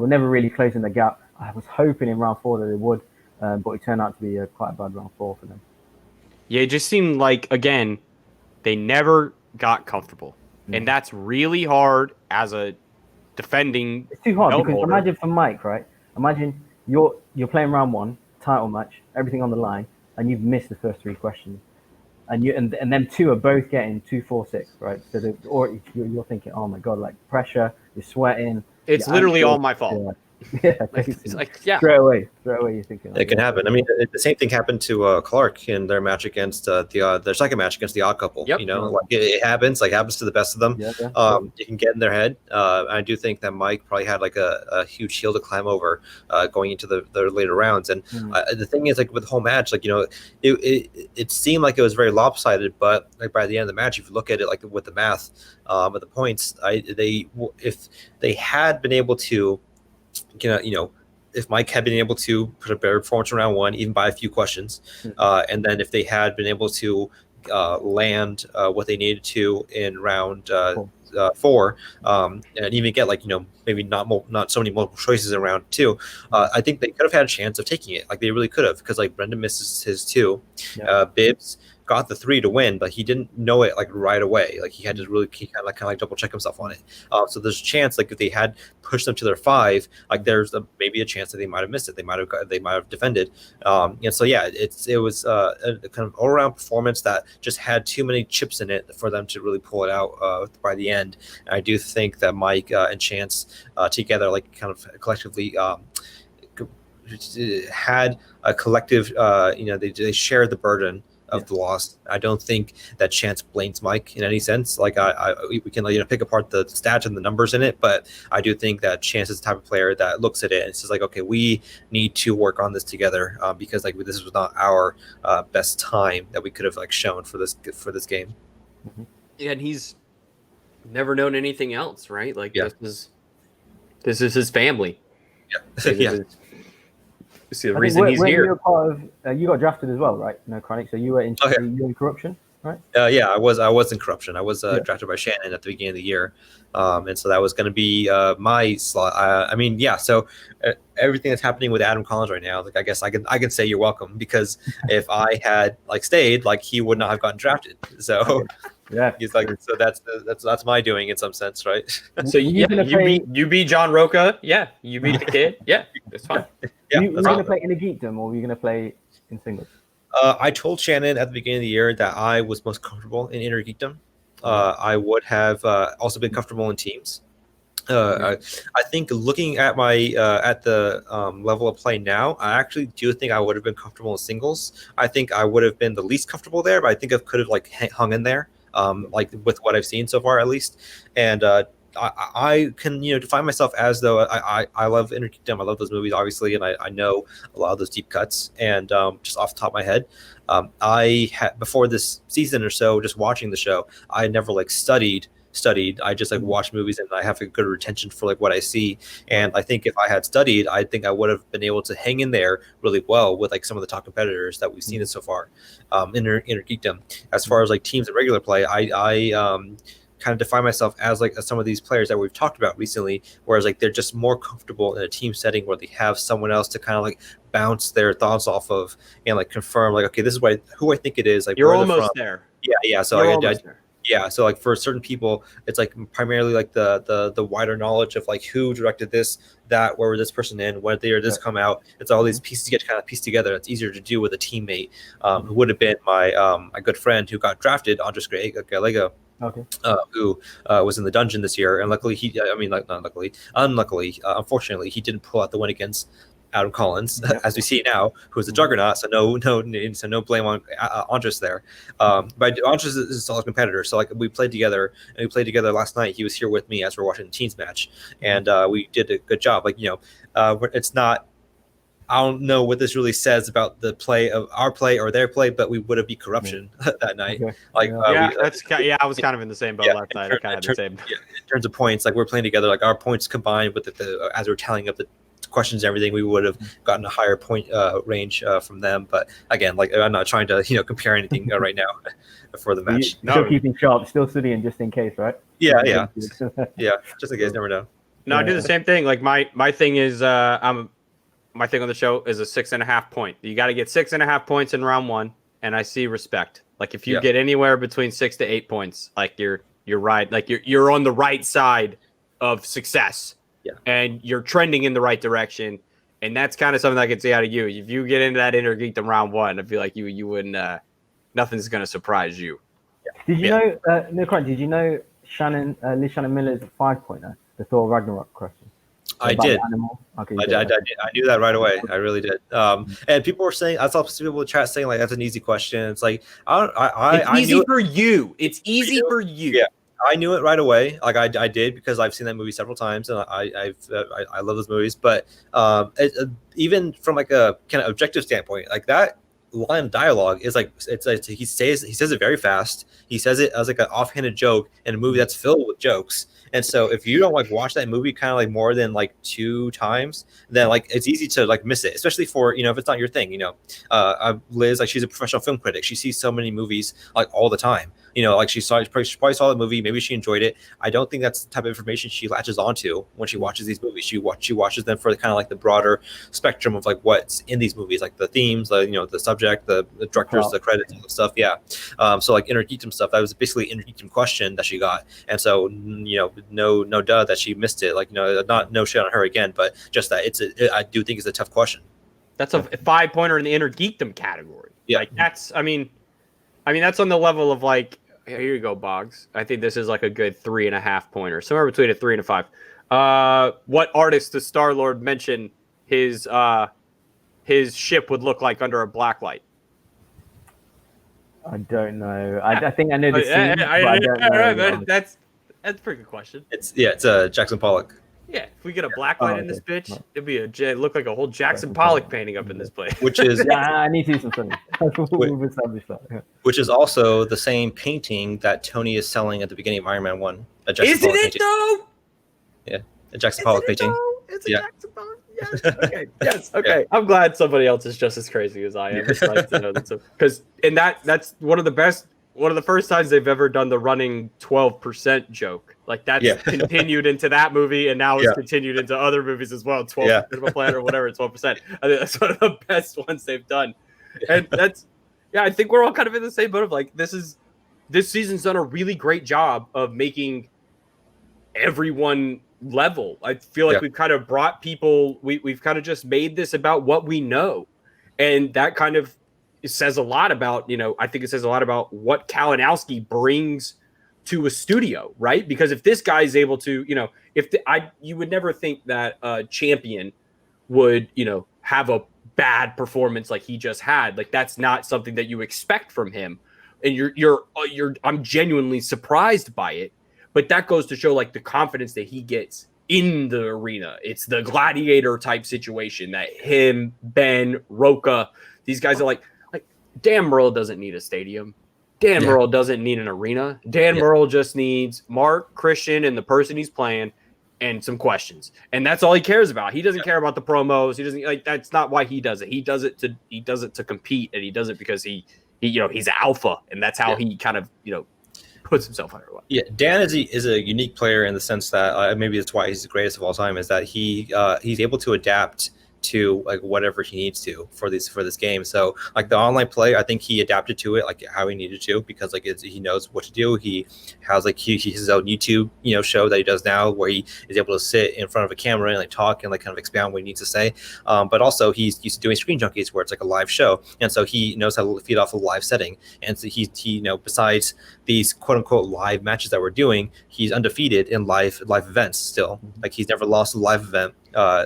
never really closing the gap. I was hoping in round 4 that they would, but it turned out to be quite a bad round 4 for them. Yeah, it just seemed like, again, they never got comfortable, and that's really hard as a defending. It's too hard because holder. imagine for Mike, right? Imagine you're playing round 1, title match, everything on the line, and you've missed the first 3 questions, and them 2 are both getting 2, 4, 6, right? So you're thinking, oh my god, like pressure, you're sweating. It's literally all my fault. Yeah, straight away you're thinking. It can happen. I mean, the same thing happened to Clark in their match against their second match against the Odd Couple. Yep. Like it happens. Like happens to the best of them. You can get in their head. I do think that Mike probably had like a huge hill to climb over going into the later rounds. And the thing is, like with the whole match, like it seemed like it was very lopsided. But like by the end of the match, if you look at it like with the math, with the points, if they had been able to. If Mike had been able to put a better performance in round 1, even by a few questions, and then if they had been able to land what they needed to in round 4, and even get maybe not so many multiple choices in round 2, I think they could have had a chance of taking it. Like they really could have, because like Brendan misses his 2, Bibbs got the 3 to win, but he didn't know it like right away. Like he had to really kind of double check himself on it. So there's a chance, like if they had pushed them to their 5, like there's maybe a chance that they might have missed it. They might have defended. And so yeah, it was a kind of all around performance that just had too many chips in it for them to really pull it out by the end. And I do think that Mike and Chance together, like kind of collectively. Had a collective, they shared the burden of the loss. I don't think that Chance blames Mike in any sense. Like we can pick apart the stats and the numbers in it, but I do think that Chance is the type of player that looks at it and says like, okay, we need to work on this together because like this was not our best time that we could have like shown for this game. Yeah, and he's never known anything else, right? Like this is his family. Yeah. See the reason he's here. You're part of, you got drafted as well, right? NERDCHRONIC. So you were in Corruption, right? Yeah, I was in Corruption. I was drafted by Shannon at the beginning of the year, and so that was going to be my slot. So everything that's happening with Adam Collins right now, like I guess I can say you're welcome, because if I had like stayed, like he would not have gotten drafted. So. Yeah, he's like, so that's my doing in some sense, right? So you beat John Rocha, you beat the kid, that's fine. Were you going to play in a geekdom, or were you going to play in singles? I told Shannon at the beginning of the year that I was most comfortable in inner geekdom. I would have also been comfortable in teams. I think looking at my at the level of play now, I actually do think I would have been comfortable in singles. I think I would have been the least comfortable there, but I think I could have like hung in there. Like with what I've seen so far, at least, and I can define myself as though I love Inner Kingdom. I love those movies, obviously, and I know a lot of those deep cuts. And just off the top of my head, I had before this season or so, just watching the show, I never like studied. I just like watch movies and I have a good retention for like what I see. And I think if I had studied, I think I would have been able to hang in there really well with like some of the top competitors that we've seen so far. Inner Geekdom. As far as like teams and regular play, I kind of define myself as like some of these players that we've talked about recently, whereas like they're just more comfortable in a team setting where they have someone else to kind of like bounce their thoughts off of and like confirm like, okay, this is who I think it is. Like you're almost there. Yeah. So yeah, so like for certain people, it's like primarily like the wider knowledge of like who directed this, that, where was this person in, when did this come out. It's all these pieces get kind of pieced together. It's easier to do with a teammate who would have been my good friend who got drafted, Andres Galego. Okay. Who was in the dungeon this year, and luckily unfortunately, he didn't pull out the win against Adam Collins, as we see now, who's a juggernaut. So no blame on Andres there. But Andres is a solid competitor. So like we played together, and we played together last night. He was here with me as we're watching the teams match, and we did a good job. Like it's not. I don't know what this really says about the play of our play or their play, but we would have beat corruption that night. Okay. Like I was kind of in the same boat last night. I had the same. Yeah, in terms of points, like we're playing together, like our points combined with as we're tallying up the questions and everything, we would have gotten a higher point range from them. But again, like I'm not trying to compare anything right now for the match. Still keeping sharp, still studying just in case, right? Yeah, just in case, never know. No, I do the same thing. Like my thing is my thing on the show is a 6.5 point. You got to get 6.5 points in round 1, and I see respect. Like if you get anywhere between 6 to 8 points, like you're right, like you're on the right side of success. Yeah. And you're trending in the right direction. And that's kind of something I can see out of you. If you get into that inner geekdom round 1, I feel like you wouldn't nothing's gonna surprise you. Did you know did you know Liz Shannon Miller's 5-pointer, the Thor Ragnarok question? I did. Okay, I knew that right away. I really did. And people were saying, I saw people in the chat saying like that's an easy question. It's like it's easy for you. It's easy for you. Yeah. I knew it right away. Like I did because I've seen that movie several times, and I love those movies. But even from like a kind of objective standpoint, like that line of dialogue is like he says it very fast. He says it as like an offhanded joke in a movie that's filled with jokes. And so if you don't like watch that movie kind of like more than like 2 times, then like it's easy to like miss it, especially for if it's not your thing. Liz, like she's a professional film critic. She sees so many movies like all the time. Like she probably saw the movie, maybe she enjoyed it. I don't think that's the type of information she latches onto when she watches these movies. She watches them for kind of like the broader spectrum of like what's in these movies, like the themes, the subject, the directors, the credits, all the stuff. Yeah. So like inner geekdom stuff, that was basically inner geekdom question that she got. And so no duh that she missed it. Like not no shit on her again, but just that I do think it's a tough question. That's a 5-pointer in the inner geekdom category. Yeah. Like that's I mean that's on the level of like, here you go, Bogz. I think this is like a good 3.5 pointer, somewhere between a 3 and a 5. What artist does Star-Lord mention his ship would look like under a black light? I don't know. I think I know the scene, but I don't know. That's a pretty good question. It's Jackson Pollock. Yeah, if we get a black light in this bitch, it'd be it look like a whole Jackson Pollock painting up in this place. Which is I need to see some stuff. Which is also the same painting that Tony is selling at the beginning of Iron Man 1. Isn't it though? Yeah, a Jackson Pollock painting. It's a Jackson Pollock. Yes. Okay. Yes. Okay. Yeah. I'm glad somebody else is just as crazy as I am. It's nice to know that. Because that's one of the first times they've ever done the running 12% joke. Like that's continued into that movie, and now it's continued into other movies as well. 12% of a plan or whatever, 12%. I think that's one of the best ones they've done. And that's I think we're all kind of in the same boat of like this season's done a really great job of making everyone level. I feel like we've kind of brought people, we've kind of just made this about what we know. And that kind of says a lot about, I think it says a lot about what Kalinowski brings to a studio, right? Because if this guy is able to, you would never think that a champion would, have a bad performance like he just had. Like that's not something that you expect from him. And I'm genuinely surprised by it. But that goes to show like the confidence that he gets in the arena. It's the gladiator type situation that him, Ben, Rocha, these guys are like Dan Murrell doesn't need a stadium. Dan Murrell doesn't need an arena. Dan Murrell just needs Mark, Christian, and the person he's playing and some questions. And that's all he cares about. He doesn't care about the promos. He doesn't that's not why he does it. He does it to compete, and he does it because he's alpha, and that's how he kind of, puts himself under a lot. Yeah, Dan is a unique player in the sense that maybe that's why he's the greatest of all time, is that he's able to adapt to like whatever he needs to for this game. So like the online play, I think he adapted to it like how he needed to, because like he knows what to do. He has like his own YouTube show that he does now, where he is able to sit in front of a camera and like talk and like kind of expound what he needs to say. But also he's used to doing Screen Junkies, where it's like a live show, and so he knows how to feed off a live setting. And so he besides these quote unquote live matches that we're doing, he's undefeated in live events still. Like he's never lost a live event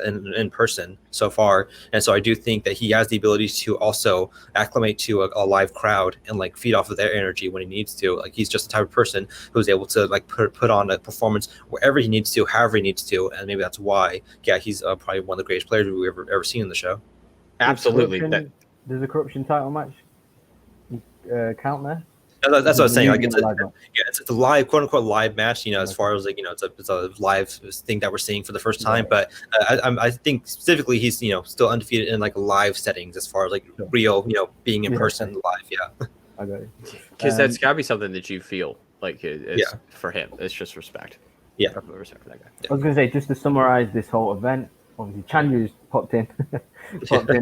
in person so far, and so I do think that he has the ability to also acclimate to a live crowd and like feed off of their energy when he needs to. Like he's just the type of person who's able to like put on a performance wherever he needs to, however he needs to, and maybe that's why he's probably one of the greatest players we've ever seen in the show. Absolutely. Does the corruption title match count there? That's what I was saying. Like it's a live, quote unquote, live match. As far as like it's a live thing that we're seeing for the first time. But I think specifically he's still undefeated in like live settings as far as like real being in person live. Yeah, I got it. Because that's gotta be something that you feel like it's for him. It's just respect. Yeah, respect for that guy. I was gonna say, just to summarize this whole event. Obviously, Chanju's popped in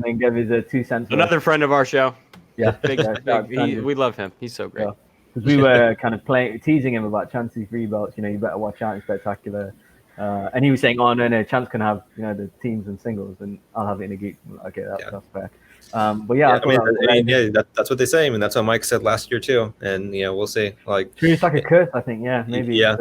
and gave his 2 cents. Another friend of our show. Yeah, we love him. He's so great. Because we were kind of teasing him about Chance's free belts. You better watch out in Spectacular. And he was saying, "Oh no, Chance can have the teams and singles, and I'll have it in a geek." Okay, that's fair. But that's what they say. I mean, that's what Mike said last year too. And we'll see. Like it's like a curse, I think. Yeah, maybe. Yeah.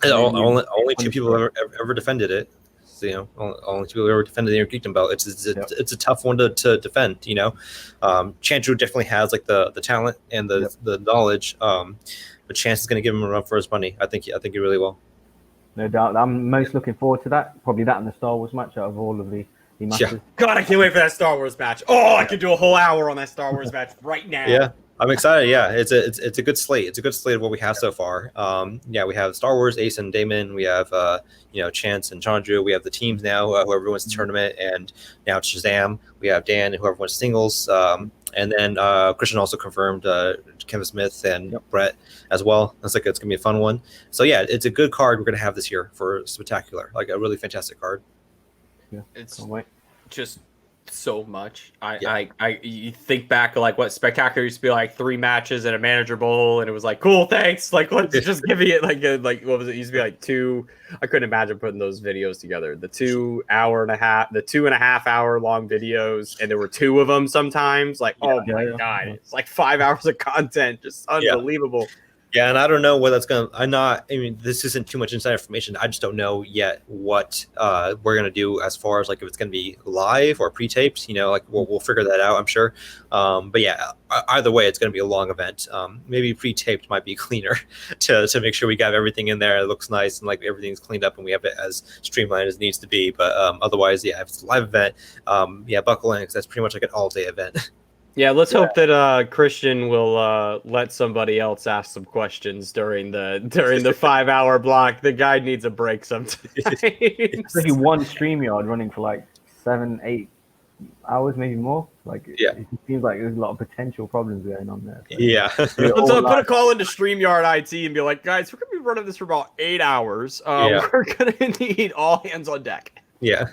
Only 2 people ever defended it. So, only 2 people ever defended the Geekdom belt. It's a tough one to defend. Chanchu definitely has like the talent and the knowledge. But Chance is going to give him a run for his money. I think he really will. No doubt. I'm most looking forward to that. Probably that and the Star Wars match out of all of the matches. Yeah. God, I can't wait for that Star Wars match. Oh, I could do a whole hour on that Star Wars match right now. Yeah. I'm excited. Yeah, it's a good slate. It's a good slate of what we have so far. We have Star Wars, Ace and Damon. We have Chance and Chandru. We have the teams now. Whoever wins the tournament, and now it's Shazam. We have Dan and whoever wins singles. And then Christian also confirmed Kevin Smith and Brett as well. It's gonna be a fun one. So yeah, it's a good card we're gonna have this year for Spectacular. Like a really fantastic card. Yeah, it's just so much. You think back like what Spectacular used to be like, 3 matches and a manager bowl, and it was like, cool, thanks, like let's just give me it like what was it used to be like 2. I couldn't imagine putting those videos together, the 2.5 hour long videos, and there were 2 of them sometimes, like God, it's like 5 hours of content, just unbelievable. Yeah, and I don't know what that's going to... this isn't too much inside information. I just don't know yet what we're going to do as far as, like, if it's going to be live or pre-taped. We'll figure that out, I'm sure. But, yeah, either way, it's going to be a long event. Maybe pre-taped might be cleaner to make sure we got everything in there. It looks nice and, like, everything's cleaned up and we have it as streamlined as it needs to be. But otherwise, if it's a live event, buckle in, because that's pretty much like an all-day event. Yeah, let's hope that Christian will let somebody else ask some questions during the 5 hour block. The guy needs a break sometimes. It's like one StreamYard running for like 7-8 hours, maybe more. It seems like there's a lot of potential problems going on there. So Let's put a call into StreamYard IT and be like, guys, we're gonna be running this for about 8 hours. We're gonna need all hands on deck. Yeah.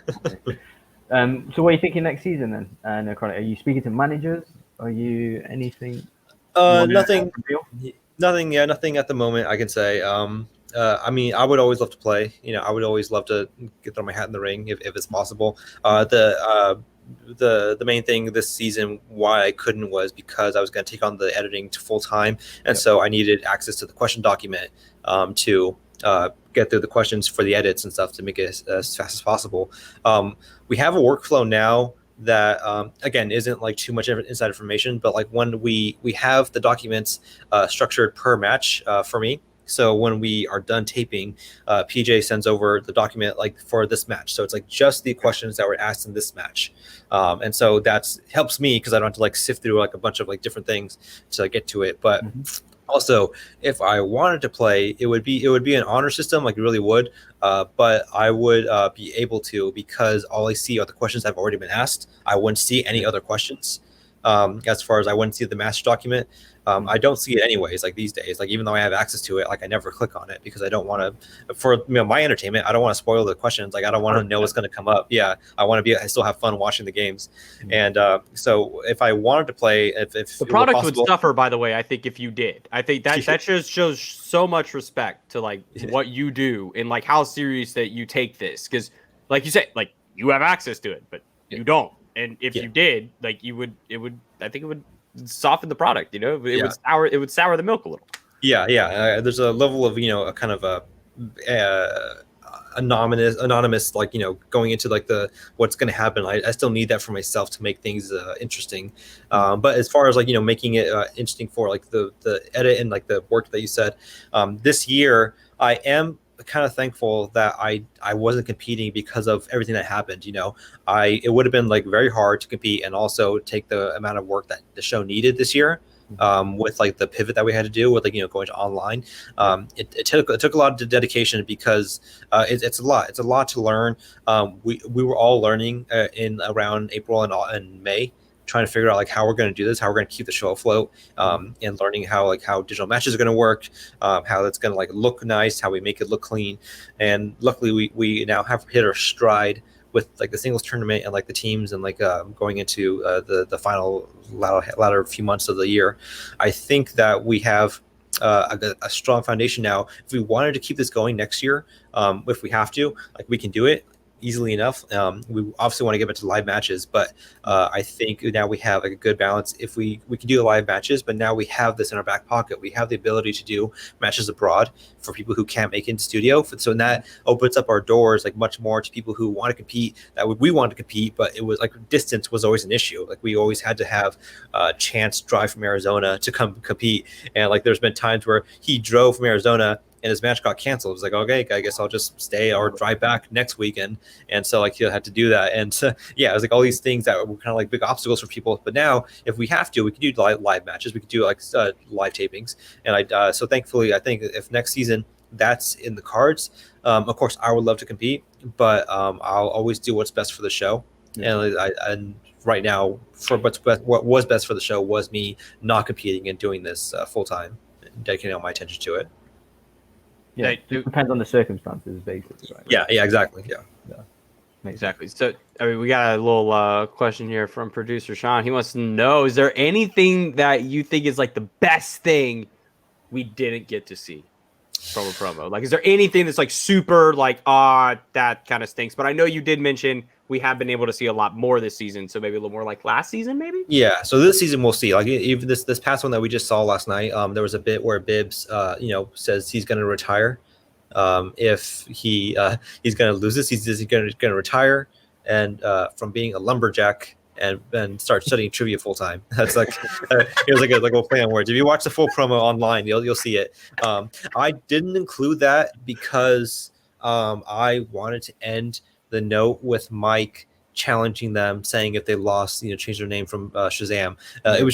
So what are you thinking next season then? NERDCHRONIC? Are you speaking to managers? Are you anything? Nothing. Nothing at the moment. I can say. I would always love to play. I would always love to throw my hat in the ring if it's possible. The main thing this season why I couldn't was because I was going to take on the editing to full time, and so I needed access to the question document to get through the questions for the edits and stuff to make it as fast as possible. We have a workflow now that again isn't like too much inside information, but like when we have the documents structured per match for me. So when we are done taping, PJ sends over the document like for this match. So it's like just the questions that were asked in this match. And so that's helps me because I don't have to like sift through like a bunch of like different things to get to it. But also, if I wanted to play, it would be an honor system, like it really would. But I would be able to because all I see are the questions that have already been asked. I wouldn't see any other questions. As far as I wouldn't see the master document. I don't see it anyways, like these days. Like even though I have access to it, like I never click on it because I don't want to, for my entertainment, I don't want to spoil the questions. Like I don't want to know what's going to come up. Yeah, I still have fun watching the games. And so if I wanted to play, if the product would suffer, by the way, I think if you did, I think that just shows so much respect to like what you do and like how serious that you take this. Because like you said, like you have access to it, but you don't. And if you did, like I think it would soften the product, it would sour the milk a little. There's a level of a kind of a anonymous like going into like the what's going to happen. I still need that for myself to make things interesting, but as far as like making it interesting for like the edit and like the work that you said, this year I am kind of thankful that I wasn't competing because of everything that happened. It would have been like very hard to compete and also take the amount of work that the show needed this year, with like the pivot that we had to do with like going to online. It took a lot of dedication because it's a lot to learn. We were all learning in around April and May, trying to figure out like how we're going to do this, how we're going to keep the show afloat, and learning how digital matches are going to work, how that's going to like look nice, how we make it look clean. And luckily we now have hit our stride with like the singles tournament and like the teams and like going into the final latter few months of the year. I think that we have a strong foundation now. If we wanted to keep this going next year, if we have to, like we can do it easily enough. We obviously want to get into live matches, but I think now we have like a good balance. If we can do live matches, but now we have this in our back pocket. We have the ability to do matches abroad for people who can't make it into studio. So that opens up our doors like much more to people who want to compete. We want to compete, but it was like distance was always an issue. Like we always had to have Chance drive from Arizona to come compete, and like there's been times where he drove from Arizona and his match got canceled. It was like, okay, I guess I'll just stay or drive back next weekend. And so like he'll have to do that. And it was like all these things that were kind of like big obstacles for people. But now if we have to, we can do live matches. We can do like live tapings. And so thankfully, I think if next season that's in the cards, of course I would love to compete, but I'll always do what's best for the show. Yeah. And right now, for what was best for the show was me not competing and doing this full time, dedicating all my attention to it. Yeah, it depends on the circumstances, basically. Right? Yeah, exactly. Yeah. Exactly. So, I mean, we got a little question here from producer Sean. He wants to know, is there anything that you think is like the best thing we didn't get to see from a promo? Like, is there anything that's like super like, that kind of stinks? But I know you did mention we have been able to see a lot more this season. So maybe a little more like last season, maybe? Yeah. So this season we'll see. Like even this past one that we just saw last night, there was a bit where Bibbs, says he's going to retire. If he's going to lose this, he's going to retire and from being a lumberjack and start studying trivia full time. That's like it was like a play on words. If you watch the full promo online, you'll see it. I didn't include that because I wanted to end the note with Mike challenging them, saying if they lost, change their name from Shazam. It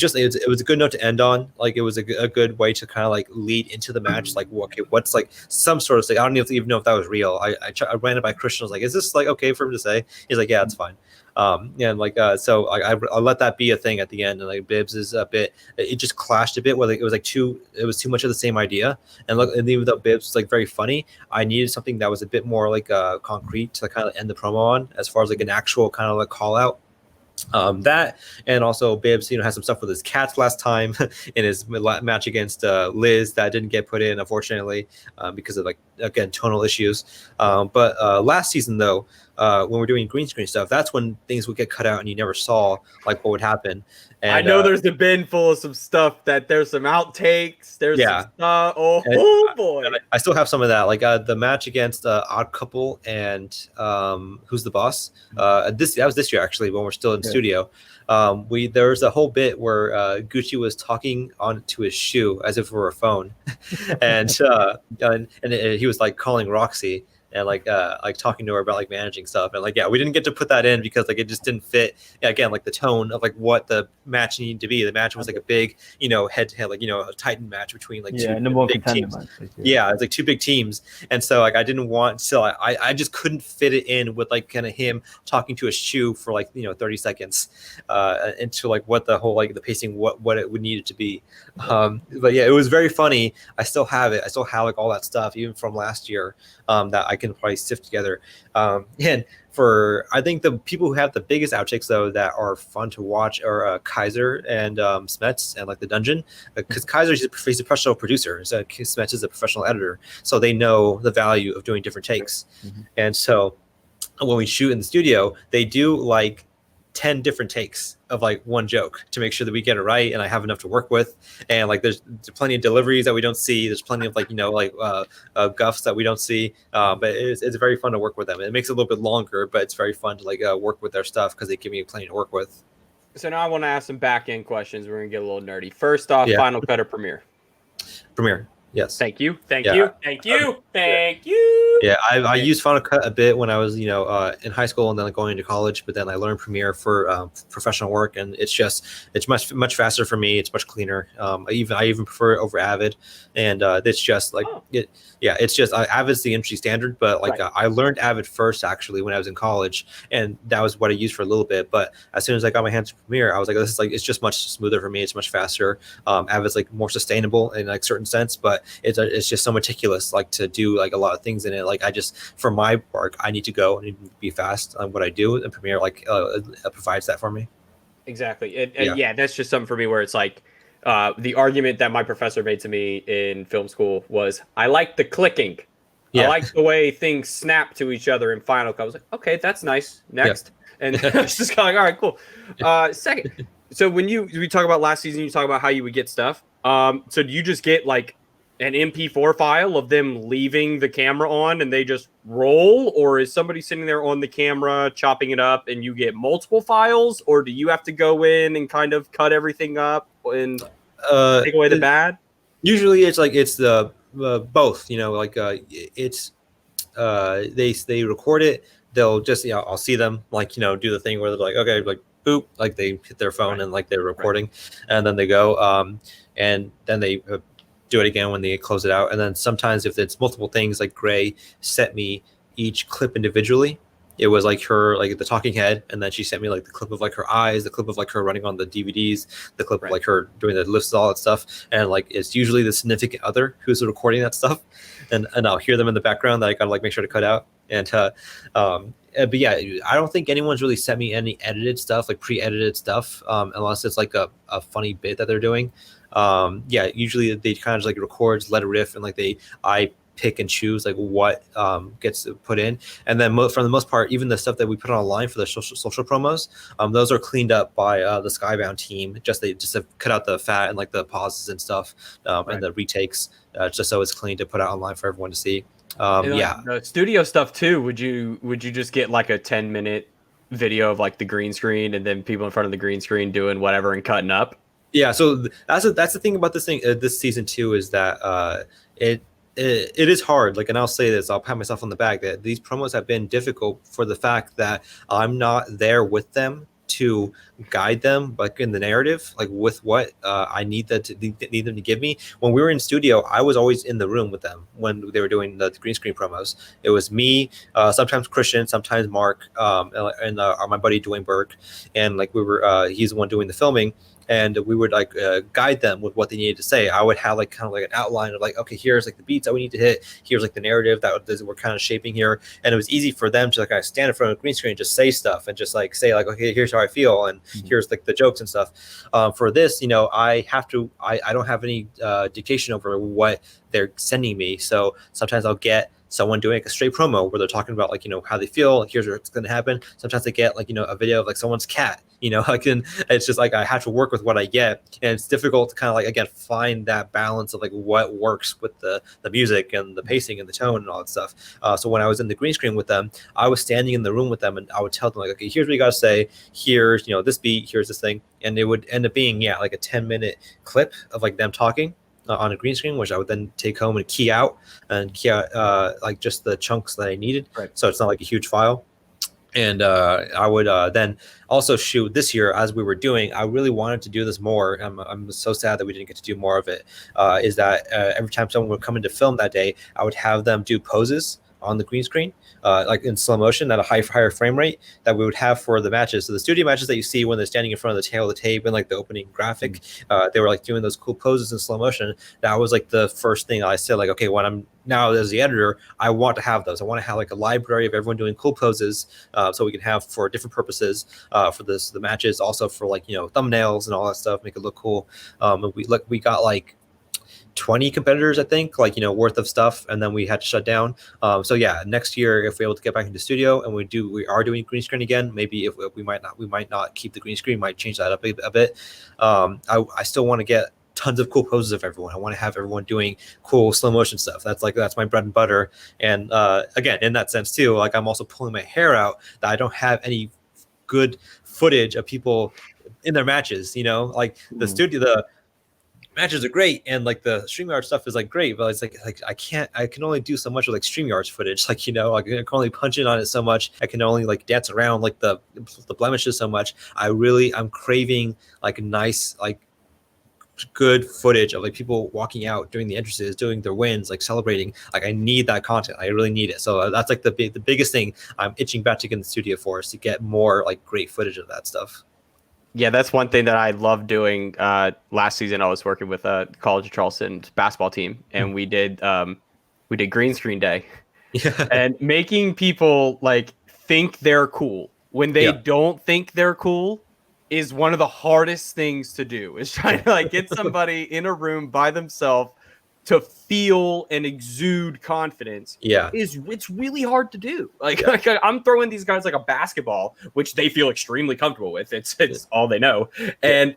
was a good note to end on. Like it was a good way to kind of like lead into the match. Like, okay, what's like some sort of thing. I don't even know if that was real. I ran it by Christian. I was like, is this like okay for him to say? He's like, yeah, it's fine. So I let that be a thing at the end. And like Bibbs is a bit, it just clashed a bit. Where it was too much of the same idea. And even though Bibbs was like very funny, I needed something that was a bit more like concrete to kind of end the promo on, as far as like an actual kind of like call out. That, and also Bibbs, had some stuff with his cats last time in his match against Liz that didn't get put in, unfortunately, because of like, again, tonal issues. But last season though, when we're doing green screen stuff, that's when things would get cut out and you never saw like what would happen. And, I know there's the bin full of some stuff that there's some outtakes. There's some stuff. Boy. I still have some of that. Like the match against Odd Couple and Who's the Boss? That was this year actually, when we're still in studio. There was a whole bit where Gucci was talking onto his shoe as if it were a phone, and he was like calling Roxy. and like talking to her about like managing stuff. And like, yeah, we didn't get to put that in because like it just didn't fit. Yeah, again, like the tone of like what the match needed to be. The match was like a big, head to head, like, a Titan match between like two number one big contender teams. match. Yeah, it's like two big teams. And so like I didn't want, so I just couldn't fit it in with like kind of him talking to a shoe for like 30 seconds into like what the whole like the pacing what it would need it to be. But yeah, it was very funny. I still have it. I still have like all that stuff even from last year that I can probably sift together. And for I think the people who have the biggest outtakes though that are fun to watch are Kaiser and Smets and like the dungeon, because Kaiser he's a professional producer, so Smets is a professional editor, so they know the value of doing different takes. And so when we shoot in the studio, they do like 10 different takes of like one joke to make sure that we get it right and I have enough to work with. And like there's plenty of deliveries that we don't see, there's plenty of like guffs that we don't see, but it's very fun to work with them. It makes it a little bit longer, but it's very fun to like work with their stuff because they give me plenty to work with. So now I want to ask some back end questions. We're gonna get a little nerdy. First off, Final Cut or Premiere? Premiere. Yes. Thank you. Yeah, I used Final Cut a bit when I was, in high school and then like going into college, but then I learned Premiere for professional work, and it's much faster for me. It's much cleaner. I even prefer it over Avid, and it's just like it's just Avid's the industry standard, but like I learned Avid first actually when I was in college, and that was what I used for a little bit. But as soon as I got my hands on Premiere, I was like, this is like it's just much smoother for me. It's much faster. Avid's like more sustainable in like certain sense, but it's just so meticulous, like to do like a lot of things in it. Like for my work, I need to go and be fast on what I do, and Premiere provides that for me. Exactly. And that's just something for me where it's like the argument that my professor made to me in film school was I like the clicking. I like the way things snap to each other in Final Cut. I was like, okay, that's nice. Next. And it's just kind of like, all right, cool. Second, so when we talk about last season, you talk about how you would get stuff. So do you just get like an MP4 file of them leaving the camera on and they just roll, or is somebody sitting there on the camera chopping it up and you get multiple files, or do you have to go in and kind of cut everything up and take away the bad? Usually it's the both, it's they record it. They'll just, I'll see them do the thing where they're like, okay, like boop, like they hit their phone and like they're recording, and then they go, and then they do it again when they close it out. And then sometimes if it's multiple things, like Gray sent me each clip individually. It was like her, like the talking head, and then she sent me like the clip of like her eyes, the clip of like her running on the DVDs, the clip of like her doing the lifts, all that stuff. And like it's usually the significant other who's recording that stuff, and I'll hear them in the background that I gotta like make sure to cut out. And but yeah, I don't think anyone's really sent me any edited stuff, like pre-edited stuff, unless it's like a funny bit that they're doing. Usually they kind of just like records, let it riff, and like I pick and choose like what gets put in. And then for the most part, even the stuff that we put online for the social promos, those are cleaned up by the Skybound team. They just have cut out the fat and like the pauses and stuff, and the retakes, just so it's clean to put out online for everyone to see. The studio stuff too. Would you just get like a 10-minute video of like the green screen and then people in front of the green screen doing whatever and cutting up? Yeah, so that's the thing about this thing. This season 2 is that it is hard. Like, and I'll say this, I'll pat myself on the back that these promos have been difficult for the fact that I'm not there with them to guide them, like in the narrative, like with what I need them to give me. When we were in studio, I was always in the room with them when they were doing the green screen promos. It was me, sometimes Christian, sometimes Mark, and my buddy Dwayne Burke, and like we were, he's the one doing the filming. And we would like guide them with what they needed to say. I would have like kind of like an outline of like, okay, here's like the beats that we need to hit. Here's like the narrative that we're kind of shaping here. And it was easy for them to like kind of stand in front of a green screen and just say stuff and just like say like, okay, here's how I feel, and here's like the jokes and stuff. For this, I don't have any dictation over what they're sending me. So sometimes I'll get someone doing like a straight promo where they're talking about like, how they feel, like here's what's going to happen. Sometimes I get like, a video of like someone's cat, it's just like I have to work with what I get, and it's difficult to kind of like, again, find that balance of like what works with the music and the pacing and the tone and all that stuff. So when I was in the green screen with them, I was standing in the room with them and I would tell them like, okay, here's what you got to say. Here's, this beat, here's this thing. And it would end up being, like a 10-minute clip of like them talking. on a green screen, which I would then take home and key out like just the chunks that I needed. Right. So it's not like a huge file. And I would then also shoot this year as we were doing. I really wanted to do this more. I'm so sad that we didn't get to do more of it. Is that every time someone would come in to film that day, I would have them do poses on the green screen, like in slow motion at a higher frame rate that we would have for the matches. So the studio matches that you see when they're standing in front of the tail of the tape and like the opening graphic, they were like doing those cool poses in slow motion. That was like the first thing I said, like, okay, when I'm now as the editor, I want to have those. I want to have like a library of everyone doing cool poses, so we can have for different purposes for the matches, also for like, thumbnails and all that stuff, make it look cool. And we got like 20 competitors, I think, like, worth of stuff, and then we had to shut down. So yeah, next year, if we're able to get back into studio and we are doing green screen again, maybe if we might not keep the green screen, might change that up a bit. I still want to get tons of cool poses of everyone. I want to have everyone doing cool slow motion stuff. That's my bread and butter. And again, in that sense too, like I'm also pulling my hair out that I don't have any good footage of people in their matches, like the matches are great, and like the StreamYard stuff is like great, but it's like I can only do so much with like StreamYard's footage. Like, I can only punch in on it so much. I can only like dance around like the blemishes so much. I'm craving like nice, like good footage of like people walking out, doing the entrances, doing their wins, like celebrating. Like I need that content. I really need it. So that's like the biggest thing I'm itching back to get in the studio for, is to get more like great footage of that stuff. Yeah, that's one thing that I love doing. Last season, I was working with a College of Charleston basketball team, and we did green screen day, and making people like think they're cool when they don't think they're cool is one of the hardest things to do. Is trying to like get somebody in a room by themselves to feel and exude confidence. It's really hard to do. Like I'm throwing these guys like a basketball, which they feel extremely comfortable with. It's all they know. And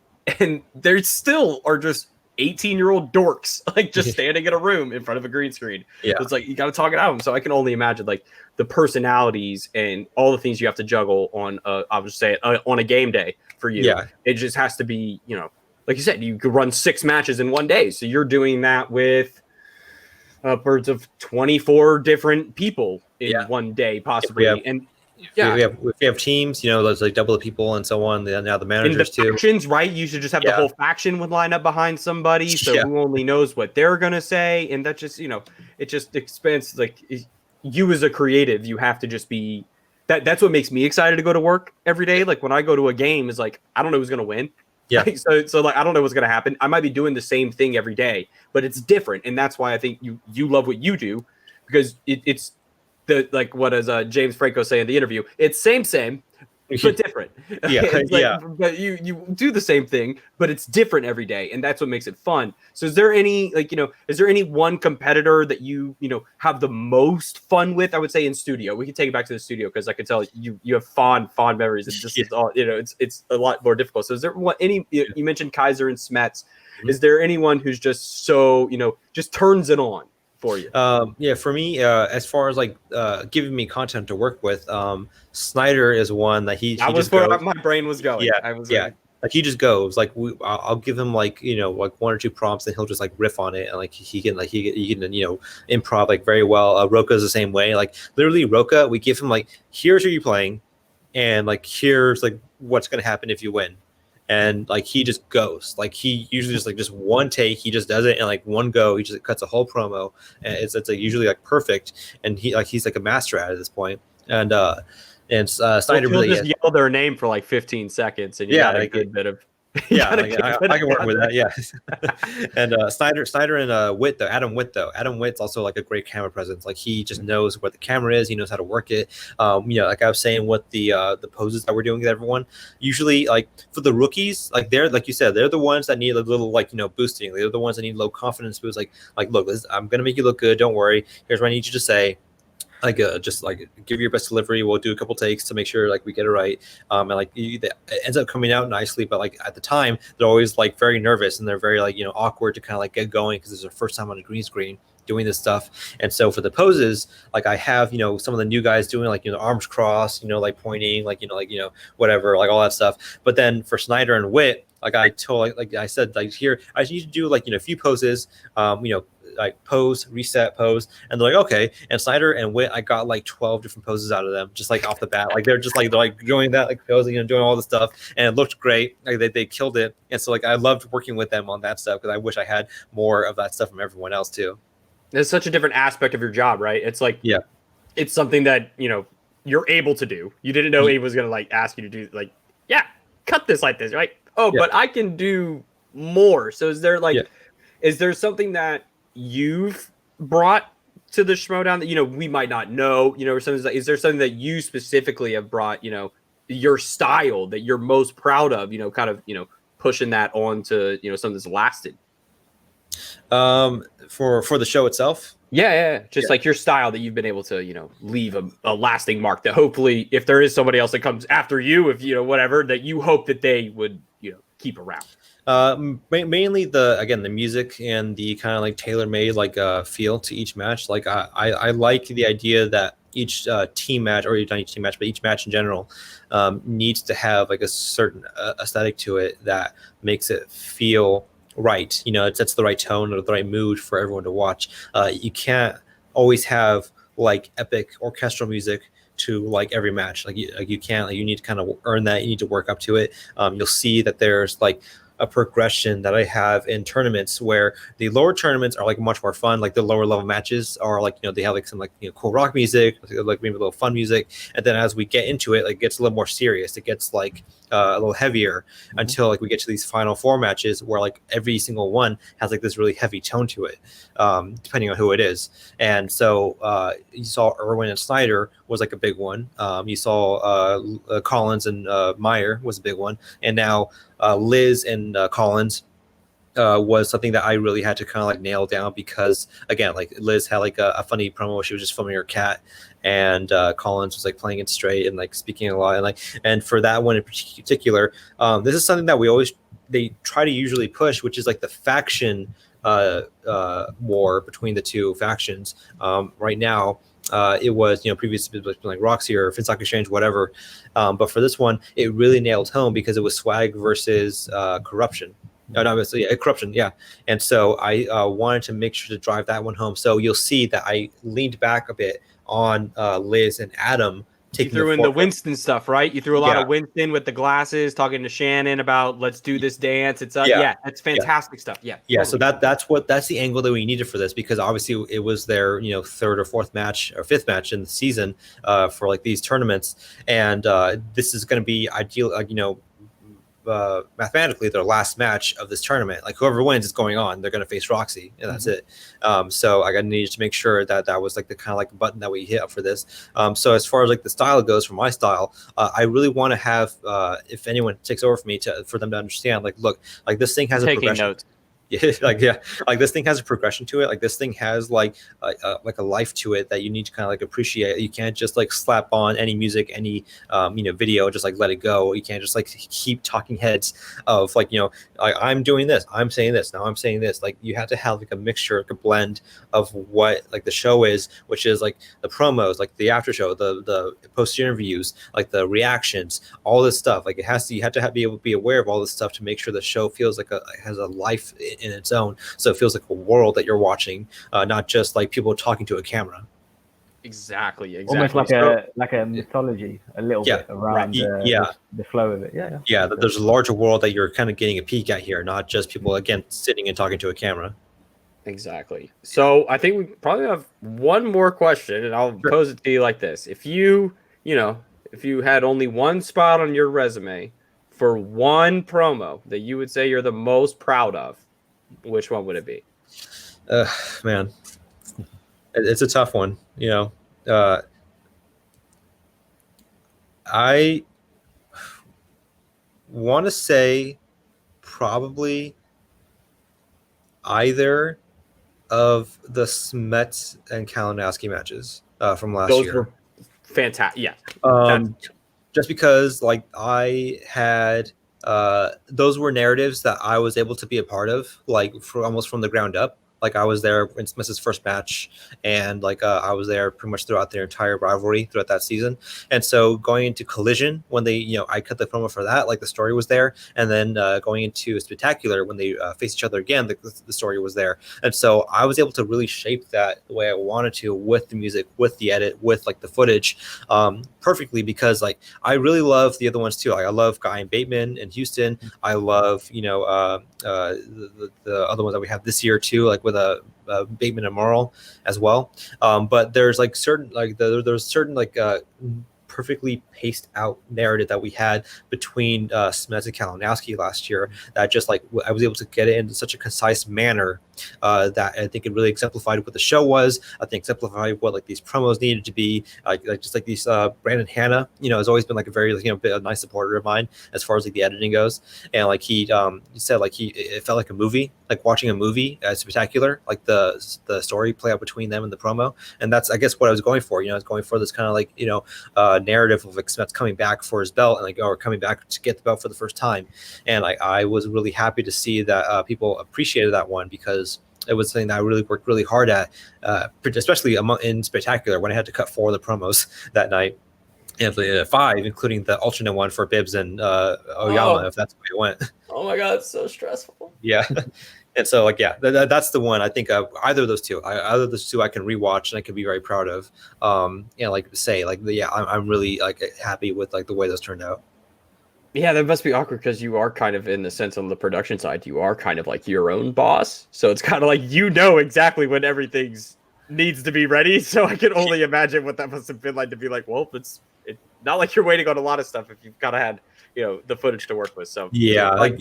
they still are just 18-year-old dorks, like just standing in a room in front of a green screen. So it's like, you got to talk it out. So I can only imagine like the personalities and all the things you have to juggle on I would say on a game day for you. It just has to be, like you said, you could run 6 matches in one day. So you're doing that with upwards of 24 different people in one day, possibly. If we have teams, there's like double the people and so on. Now the managers too. Factions, right? You should just have the whole faction would line up behind somebody. So who only knows what they're going to say. And that just, it just expands. Like you as a creative, you have to just be that's what makes me excited to go to work every day. Like when I go to a game, is like, I don't know who's going to win. So like I don't know what's gonna happen. I might be doing the same thing every day, but it's different, and that's why I think you love what you do, because it's the like what does James Franco say in the interview? It's same but different. But you do the same thing, but it's different every day, and that's what makes it fun. So is there any is there any one competitor that you have the most fun with? I would say in studio. We can take it back to the studio because I can tell you have fond memories. It's just all it's a lot more difficult. So is there any you mentioned Kaiser and Smets? Is there anyone who's just so just turns it on for you? For me, as far as like giving me content to work with, Snyder is one that he was where my brain was going. Like he just goes like I'll give him like like 1 or 2 prompts, and he'll just like riff on it, and like he can improv like very well. Rocha's the same way. Like literally Rocha, we give him like, here's who you're playing, and like here's like what's gonna happen if you win. And like he just goes, like he usually just one take, he just does it, and like one go, he just cuts a whole promo, and it's like usually like perfect, and he's like a master at it at this point. And Snyder really just yell their name for like 15 seconds, and you got a good bit of I can work with that. And Snyder and Witt though, Adam Witt's also like a great camera presence. Like he just knows where the camera is, he knows how to work it. Like I was saying with the poses that we're doing with everyone, usually like for the rookies, like they're like you said, they're the ones that need a little like boosting. They're the ones that need low confidence boost. Like look, I'm gonna make you look good, don't worry, here's what I need you to say. Like just like give your best delivery. We'll do a couple takes to make sure like we get it right. And like it ends up coming out nicely, but like at the time they're always like very nervous, and they're very like awkward to kind of like get going because it's their first time on a green screen doing this stuff. And so for the poses, like I have some of the new guys doing like arms crossed, like pointing, like whatever, like all that stuff. But then for Snyder and Witt, Like I told, like I said, like here I need to do like a few poses, like pose, reset, pose, and they're like, okay. And Snyder and Wit, I got like 12 different poses out of them, just like off the bat. Like they're doing that, like posing and doing all the stuff, and it looked great. Like they killed it. And so like I loved working with them on that stuff because I wish I had more of that stuff from everyone else too. It's such a different aspect of your job, right? It's like, it's something that you're able to do. You didn't know he was gonna like ask you to do like, cut this like this, right? Oh, but I can do more. So is there like, is there something that you've brought to the Schmoedown that we might not know, or something like, is there something that you specifically have brought, your style that you're most proud of, kind of pushing that on to something that's lasted? For the show itself, just like your style that you've been able to leave a lasting mark that hopefully if there is somebody else that comes after you, if whatever, that you hope that they would keep around. Mainly the music and the kind of like tailor-made like feel to each match. Like I like the idea that each team match, or not each team match, but each match in general needs to have like a certain aesthetic to it that makes it feel right. It sets the right tone or the right mood for everyone to watch. You can't always have like epic orchestral music to like every match. Like you can't. Like, you need to kind of earn that. You need to work up to it. You'll see that there's like a progression that I have in tournaments where the lower tournaments are like much more fun. Like the lower level matches are like, they have like some like, cool rock music, like maybe a little fun music. And then as we get into it, like it gets a little more serious. It gets like a little heavier until like we get to these final four matches where like every single one has like this really heavy tone to it, depending on who it is. And so you saw Irwin and Snyder was like a big one. You saw Collins and Meyer was a big one. And now Liz and Collins was something that I really had to kind of like nail down because again, like Liz had like a funny promo where she was just filming her cat, and Collins was like playing it straight and like speaking a lot, and for that one in particular, this is something that they try to usually push, which is like the faction war between the two factions. Right now, it was previously like Roxy or Finstock Exchange, whatever, but for this one it really nailed home because it was Swag versus corruption. Corruption, and so I wanted to make sure to drive that one home. So you'll see that I leaned back a bit on Liz and Adam. You threw in the Winston stuff, right? You threw a lot of Winston with the glasses, talking to Shannon about let's do this dance. It's that's fantastic stuff. Totally. So that's the angle that we needed for this, because obviously it was their third or fourth match or fifth match in the season for like these tournaments, and this is going to be ideal. Mathematically their last match of this tournament. Like whoever wins is going on. They're going to face Roxy, and that's it. So I needed to make sure that was like the kind of like button that we hit up for this. So as far as like the style goes, for my style, I really want to have if anyone takes over for me for them to understand, like, look, like this thing has a progression. Notes. Like this thing has a progression to it. Like this thing has like a life to it that you need to kind of like appreciate. You can't just like slap on any music, any video, just like let it go. You can't just like keep talking heads of like I'm doing this, I'm saying this, now I'm saying this. Like you have to have like a mixture, like a blend of what like the show is, which is like the promos, like the after show, the post interviews, like the reactions, all this stuff. Like you have to be able to be aware of all this stuff to make sure the show feels like has a life in its own, so it feels like a world that you're watching, not just like people talking to a camera. Exactly. Almost like a mythology, a little bit around the flow of it. That there's a larger world that you're kind of getting a peek at here, not just people again sitting and talking to a camera. Exactly. So I think we probably have one more question, and I'll pose it to you like this: if you had only one spot on your resume for one promo that you would say you're the most proud of, which one would it be? Man, it's a tough one. I want to say probably either of the Smet and Kalinowski matches from last year. Those were fantastic. Yeah. Just because like I had those were narratives that I was able to be a part of, like almost from the ground up. Like I was there in Smith's first match, and like I was there pretty much throughout their entire rivalry throughout that season. And so going into Collision, when they, I cut the promo for that, like the story was there, and then going into Spectacular when they face each other again, the story was there. And so I was able to really shape that the way I wanted to, with the music, with the edit, with like the footage, perfectly, because like I really love the other ones too. Like I love Guy and Bateman in Houston. I love the other ones that we have this year too, like with Bateman and Morrill as well. But there's like certain like there's certain like perfectly paced out narrative that we had between Smets and Kalinowski last year that just like I was able to get it into such a concise manner that I think it really exemplified what the show was. I think exemplified what like these promos needed to be. Like just like these Brandon Hanna, has always been like a very a nice supporter of mine as far as like the editing goes. And like he said like it felt like a movie, like watching a movie as Spectacular, like the story play out between them and the promo. And that's I guess what I was going for. I was going for this kind of like narrative of like Smets coming back for his belt and like or coming back to get the belt for the first time. And I was really happy to see that people appreciated that one, because it was something that I really worked really hard at, especially in Spectacular when I had to cut 4 of the promos that night, and 5, including the alternate one for Bibbs and Oyama, if that's the way it went. Oh my God, it's so stressful. Yeah. And so like, yeah, that's the one I think either of those two I can rewatch and I can be very proud of. Like say like, yeah, I'm really like happy with like the way those turned out. Yeah, that must be awkward because you are kind of, in the sense on the production side, you are kind of like your own boss. So it's kind of like exactly when everything's needs to be ready. So I can only imagine what that must have been like to be like, well, it's not like you're waiting on a lot of stuff if you've kind of had the footage to work with. So yeah, like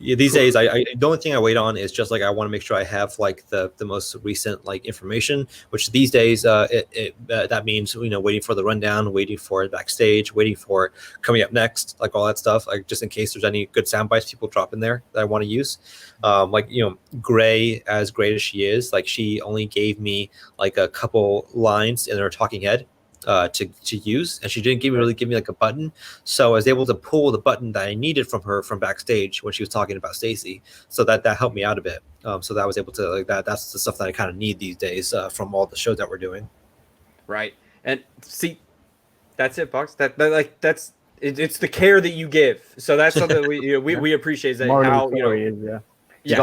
these days, I the only thing I wait on is just like I want to make sure I have like the most recent like information, which these days that means waiting for the rundown, waiting for it backstage, waiting for it coming up next, like all that stuff, like just in case there's any good sound bites people drop in there that I want to use. Gray, as great as she is, like she only gave me like a couple lines in her talking head to use, and she didn't really give me like a button, so I was able to pull the button that I needed from her from backstage when she was talking about Stacy, so that helped me out a bit. So that I was able to like that's the stuff that I kind of need these days from all the shows that we're doing. Right. And see, that's it, Bogz. That's it's the care that you give. So that's something we appreciate. That how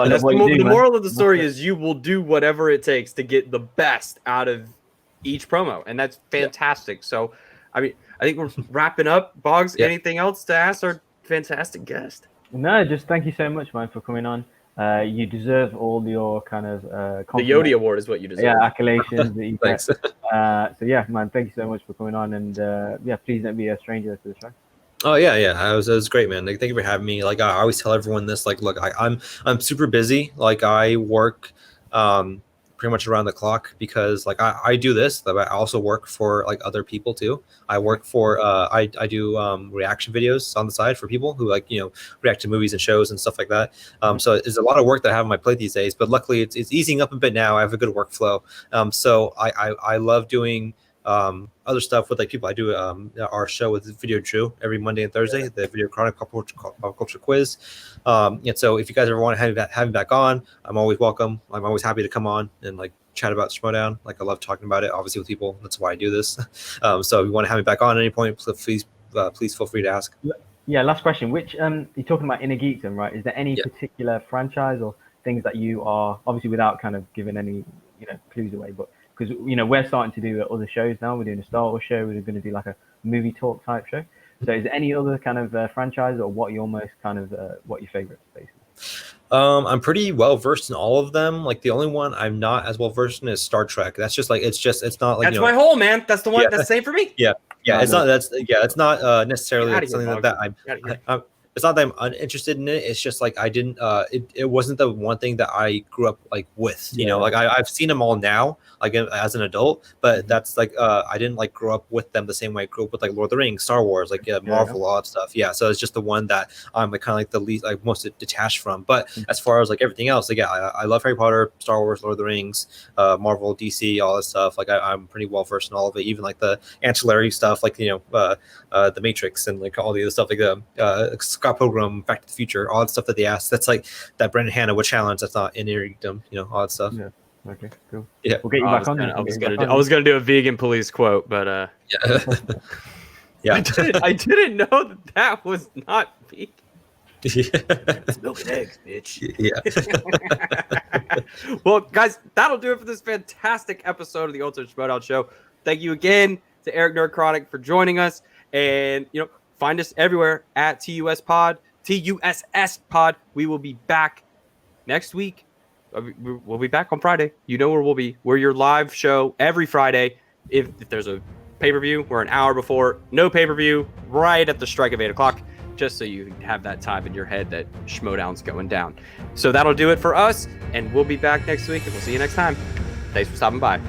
that's the moral of the story is you will do whatever it takes to get the best out of each promo, and that's fantastic. So I mean, I think we're wrapping up. Bogz, anything else to ask our fantastic guest? No, just thank you so much, man, for coming on. You deserve all your kind of the Yodi Award is what you deserve. Yeah, accolations that you Thanks. get. So yeah, man, thank you so much for coming on, and please don't be a stranger to the show. Oh yeah, it was great, man. Like, thank you for having me. Like I always tell everyone this, like, look, I'm super busy. Like I work pretty much around the clock, because like I do this, but I also work for like other people too. I work for I do reaction videos on the side for people who like react to movies and shows and stuff like that. So it's a lot of work that I have on my plate these days, but luckily it's easing up a bit now. I have a good workflow. So I love doing other stuff with like people. I do our show with Video Drew every Monday and Thursday, the Video Chronic Pop Culture Quiz. And so if you guys ever want to have me back on, I'm always welcome. I'm always happy to come on and like chat about Schmoedown. Like I love talking about it, obviously, with people. That's why I do this. So if you want to have me back on at any point, please feel free to ask. Yeah, last question. Which you're talking about Inner Geekdom, right? Is there any particular franchise or things that you are, obviously without kind of giving any clues away, but because we're starting to do other shows now. We're doing a Star Wars show. We're going to do like a movie talk type show. So is there any other kind of franchise, or what your most kind of what your favorite basically? I'm pretty well versed in all of them. Like the only one I'm not as well versed in is Star Trek. That's just like it's not like that's my whole man. That's the one. That's the same for me. Yeah. It's not necessarily like something that I'm. It's not that I'm uninterested in it. It's just like I didn't. It wasn't the one thing that I grew up like with. Like I've seen them all now, like as an adult. But that's like I didn't like grow up with them the same way I grew up with like Lord of the Rings, Star Wars, like Marvel, all that stuff. Yeah, so it's just the one that I'm like kind of like the least like most detached from. But as far as like everything else, like I love Harry Potter, Star Wars, Lord of the Rings, Marvel, DC, all this stuff. Like I'm pretty well versed in all of it, even like the ancillary stuff, like the Matrix and like all the other stuff, like Scott Pilgrim, Back to the Future, all that stuff that they asked. That's like that Brendan Hanna would challenge. That's not in nerddom, all that stuff. Yeah. Okay, cool. Yeah. We'll get you back on. I was gonna do a vegan police quote, but Yeah. Yeah. I didn't know that was not vegan. It's milk and eggs, bitch. Yeah. Well, guys, that'll do it for this fantastic episode of the Ultimate Schmoedown Show. Thank you again to Eric NERDCHRONIC for joining us. And, find us everywhere at TUSS Pod. We will be back next week. We'll be back on Friday. You know where we'll be. We're your live show every Friday. If there's a pay-per-view, we're an hour before. No pay-per-view, right at the strike of 8 o'clock. Just so you have that time in your head that Schmoedown's going down. So that'll do it for us, and we'll be back next week, and we'll see you next time. Thanks for stopping by.